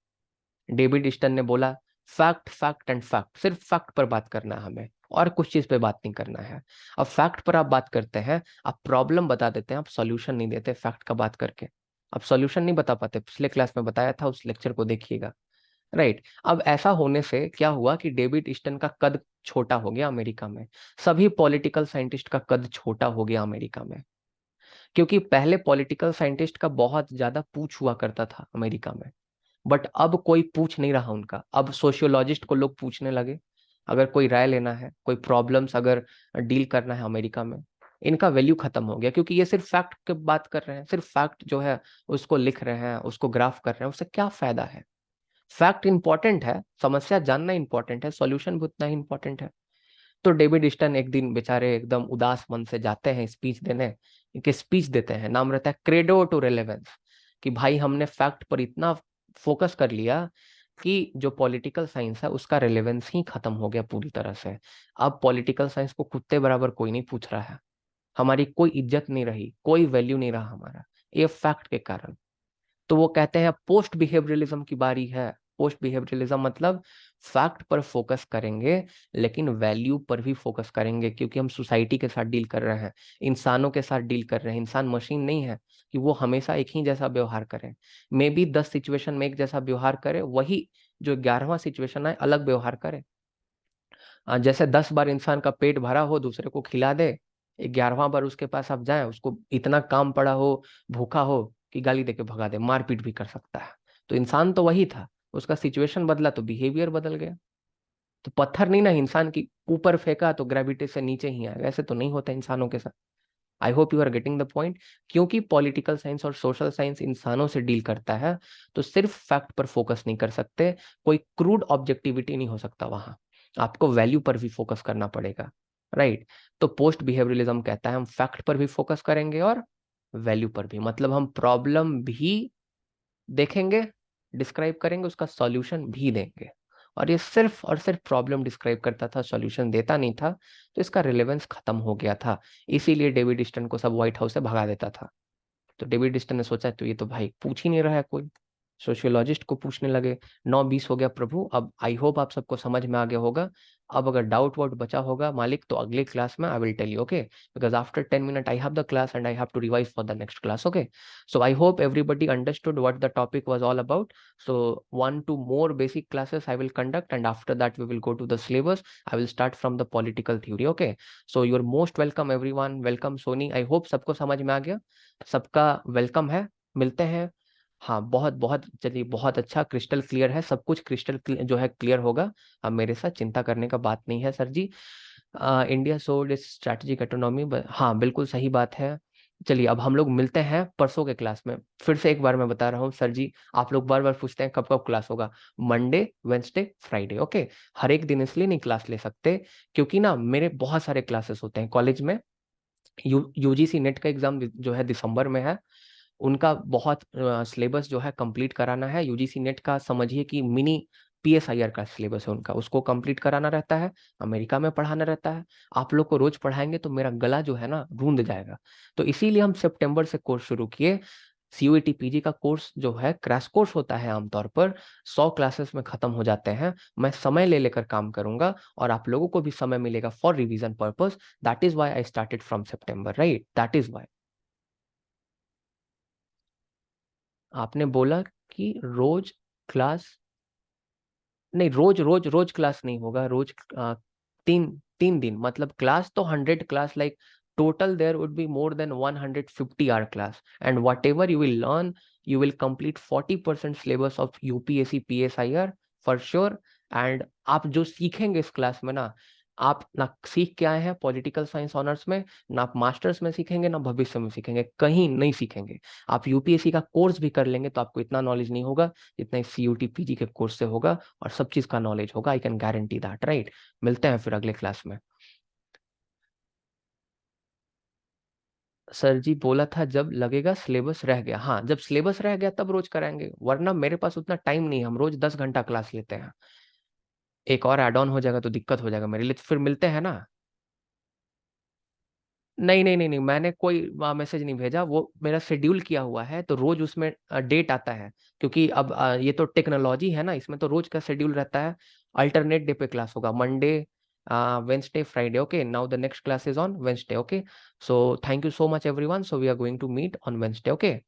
डेविड ईस्टन ने बोला फैक्ट फैक्ट एंड फैक्ट, सिर्फ फैक्ट पर बात करना है हमें, और कुछ चीज पे बात नहीं करना है। अब फैक्ट पर आप बात करते हैं, आप प्रॉब्लम बता देते हैं, आप सॉल्यूशन नहीं देते फैक्ट का बात करके। आप सॉल्यूशन नहीं बता पाते, पिछले क्लास में बताया था, उस लेक्चर को देखिएगा। राइट, अब ऐसा होने से क्या हुआ कि डेविड ईस्टन का कद छोटा हो गया अमेरिका में। सभी पॉलिटिकल साइंटिस्ट का कद छोटा हो गया अमेरिका में, क्योंकि पहले पॉलिटिकल साइंटिस्ट का बहुत ज्यादा पूछ हुआ करता था अमेरिका में, बट अब कोई पूछ नहीं रहा उनका। अब सोशियोलॉजिस्ट को लोग पूछने लगे, अगर कोई राय लेना है, कोई प्रॉब्लम्स अगर डील करना है अमेरिका में। इनका वैल्यू खत्म हो गया, क्योंकि ये सिर्फ फैक्ट की बात कर रहे हैं, सिर्फ फैक्ट जो है उसको लिख रहे हैं, उसको ग्राफ कर रहे हैं, उससे क्या फायदा है? फैक्ट इंपॉर्टेंट है, समस्या जानना इंपॉर्टेंट है, सॉल्यूशन भी उतना ही इंपॉर्टेंट है। तो डेविड ईस्टन एक दिन बेचारे एकदम उदास मन से जाते हैं स्पीच देने। एक स्पीच देते हैं, नाम रहता है क्रेडो टू रेलेवेंस, कि भाई हमने फैक्ट पर इतना फोकस कर लिया कि जो पॉलिटिकल साइंस है उसका रेलेवेंस ही खत्म हो गया पूरी तरह से। अब पॉलिटिकल साइंस को कुत्ते बराबर कोई नहीं पूछ रहा है, हमारी कोई इज्जत नहीं रही, कोई वैल्यू नहीं रहा हमारा, ये फैक्ट के कारण। तो वो कहते हैं पोस्ट बिहेवियरलिज्म की बारी है। पोस्ट बिहेवियरलिज्म मतलब फैक्ट पर फोकस करेंगे, लेकिन वैल्यू पर भी फोकस करेंगे, क्योंकि हम सोसाइटी के साथ डील कर रहे हैं, इंसानों के साथ डील कर रहे हैं। इंसान मशीन नहीं है कि वो हमेशा एक ही जैसा व्यवहार करे। मे बी 10 सिचुएशन में एक जैसा व्यवहार करे, वही जो 11वां सिचुएशन है अलग व्यवहार करे। जैसे 10 बार इंसान का पेट भरा हो, दूसरे को खिला दे, 11वां बार उसके पास आप जाएं, उसको इतना काम पड़ा हो, भूखा हो कि गाली देके भगा दे, मारपीट भी कर सकता है। तो इंसान तो वही था, उसका सिचुएशन बदला तो बिहेवियर बदल गया। तो पत्थर नहीं ना इंसान की ऊपर फेंका तो ग्रेविटी से नीचे ही आएगा, ऐसे तो नहीं होता इंसानों के साथ। I hope you are getting the point. क्योंकि पॉलिटिकल साइंस और सोशल साइंस इंसानों से डील करता है, तो सिर्फ फैक्ट पर फोकस नहीं कर सकते, कोई क्रूड ऑब्जेक्टिविटी नहीं हो सकता वहां, आपको वैल्यू पर भी फोकस करना पड़ेगा, राइट। तो पोस्ट बिहेवियरलिज्म कहता है हम फैक्ट पर भी फोकस करेंगे और वैल्यू पर भी, मतलब हम प्रॉब्लम भी देखेंगे, डिस्क्राइब करेंगे, उसका सॉल्यूशन भी देंगे। और ये सिर्फ और सिर्फ प्रॉब्लम डिस्क्राइब करता था, सॉल्यूशन देता नहीं था, तो इसका रिलेवेंस खत्म हो गया था। इसीलिए डेविड ईस्टन को सब व्हाइट हाउस से भगा देता था। तो डेविड ईस्टन ने सोचा तो ये तो भाई पूछ ही नहीं रहा है कोई, सोशियोलॉजिस्ट को पूछने लगे। 9:20 हो गया प्रभु, अब आई होप आप सबको समझ में आ गया होगा। अब अगर डाउट वाउट बचा होगा मालिक, तो अगले क्लास में I will tell you, okay, because after 10 minute I have the class and I have to revise for the next class, okay. So I hope everybody understood what the topic was all about. So 1 2 more basic classes I will conduct, and after that we will go to the syllabus. I will start from the political theory, okay. So you're most welcome everyone, welcome Sony, I hope सबको समझ में आ गया, सबका वेलकम है। मिलते हैं, हाँ बहुत बहुत, चलिए बहुत अच्छा, क्रिस्टल क्लियर है सब कुछ, क्रिस्टल जो है क्लियर होगा। अब मेरे साथ चिंता करने का बात नहीं है sir ji. India sold is strategic autonomy, हाँ बिल्कुल सही बात है। चलिए अब हम लोग मिलते हैं परसों के क्लास में। फिर से एक बार मैं बता रहा हूँ सर जी, आप लोग बार बार पूछते हैं कब कब क्लास होगा, मंडे वेंसडे फ्राइडे, ओके। हर एक दिन इसलिए नहीं क्लास ले सकते क्योंकि ना मेरे बहुत सारे क्लासेस होते हैं कॉलेज में। यूजीसी नेट का एग्जाम जो है दिसंबर में है, उनका बहुत सिलेबस जो है कंप्लीट कराना है। यूजीसी नेट का समझिए कि मिनी पीएसआईआर का सिलेबस है उनका, उसको कंप्लीट कराना रहता है, अमेरिका में पढ़ाना रहता है। आप लोग को रोज पढ़ाएंगे तो मेरा गला जो है ना रूंध जाएगा। तो इसीलिए हम सितंबर से कोर्स शुरू किए। सीयूईटी पीजी का कोर्स जो है क्रैश कोर्स होता है, आमतौर पर 100 क्लासेस में खत्म हो जाते हैं। मैं समय ले लेकर काम करूंगा और आप लोगों को भी समय मिलेगा for revision purpose. That is why I started from September, right, that is why. आपने बोला कि रोज क्लास, नहीं रोज रोज रोज क्लास नहीं होगा, रोज तीन तीन दिन, मतलब क्लास तो 100 class, like total there would be more than 150 hour class, and whatever you will learn, you will complete 40% syllabus of UPSC PSIR for sure. And आप जो सीखेंगे इस क्लास में ना, आप ना सीख के आए हैं पॉलिटिकल साइंस ऑनर्स में, ना आप मास्टर्स में सीखेंगे, ना भविष्य में सीखेंगे, कहीं नहीं सीखेंगे। आप यूपीएससी का कोर्स भी कर लेंगे तो आपको इतना नॉलेज नहीं होगा जितना सीयूटी पीजी के कोर्स से होगा, और सब चीज का नॉलेज होगा, I can guarantee that, right. मिलते हैं फिर अगले क्लास में। सर जी बोला था जब लगेगा सिलेबस रह गया, हाँ जब सिलेबस रह गया तब रोज कराएंगे, वरना मेरे पास उतना टाइम नहीं है, हम रोज 10 घंटा क्लास लेते हैं। एक और एड ऑन हो जाएगा तो दिक्कत हो जाएगा मेरे लिए, तो फिर मिलते हैं ना। नहीं नहीं नहीं नहीं, मैंने कोई मैसेज नहीं भेजा, वो मेरा शेड्यूल किया हुआ है, तो रोज उसमें डेट आता है। क्योंकि अब ये तो टेक्नोलॉजी है ना, इसमें तो रोज का शेड्यूल रहता है। अल्टरनेट डे पे क्लास होगा, Monday Wednesday Friday, okay. Now the next class is on Wednesday, okay. So thank you so much everyone, so we are going to meet on Wednesday, okay.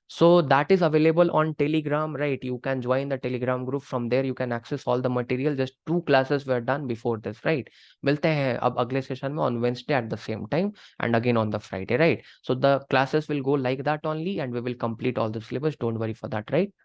So that is available on Telegram, right? You can join the Telegram group. From there you can access all the material. Just 2 classes were done before this, right? मिलते हैं अब अगले सेशन में on Wednesday at the same time, and again on the Friday, right? So the classes will go like that only, and we will complete all the syllabus. Don't worry for that, right?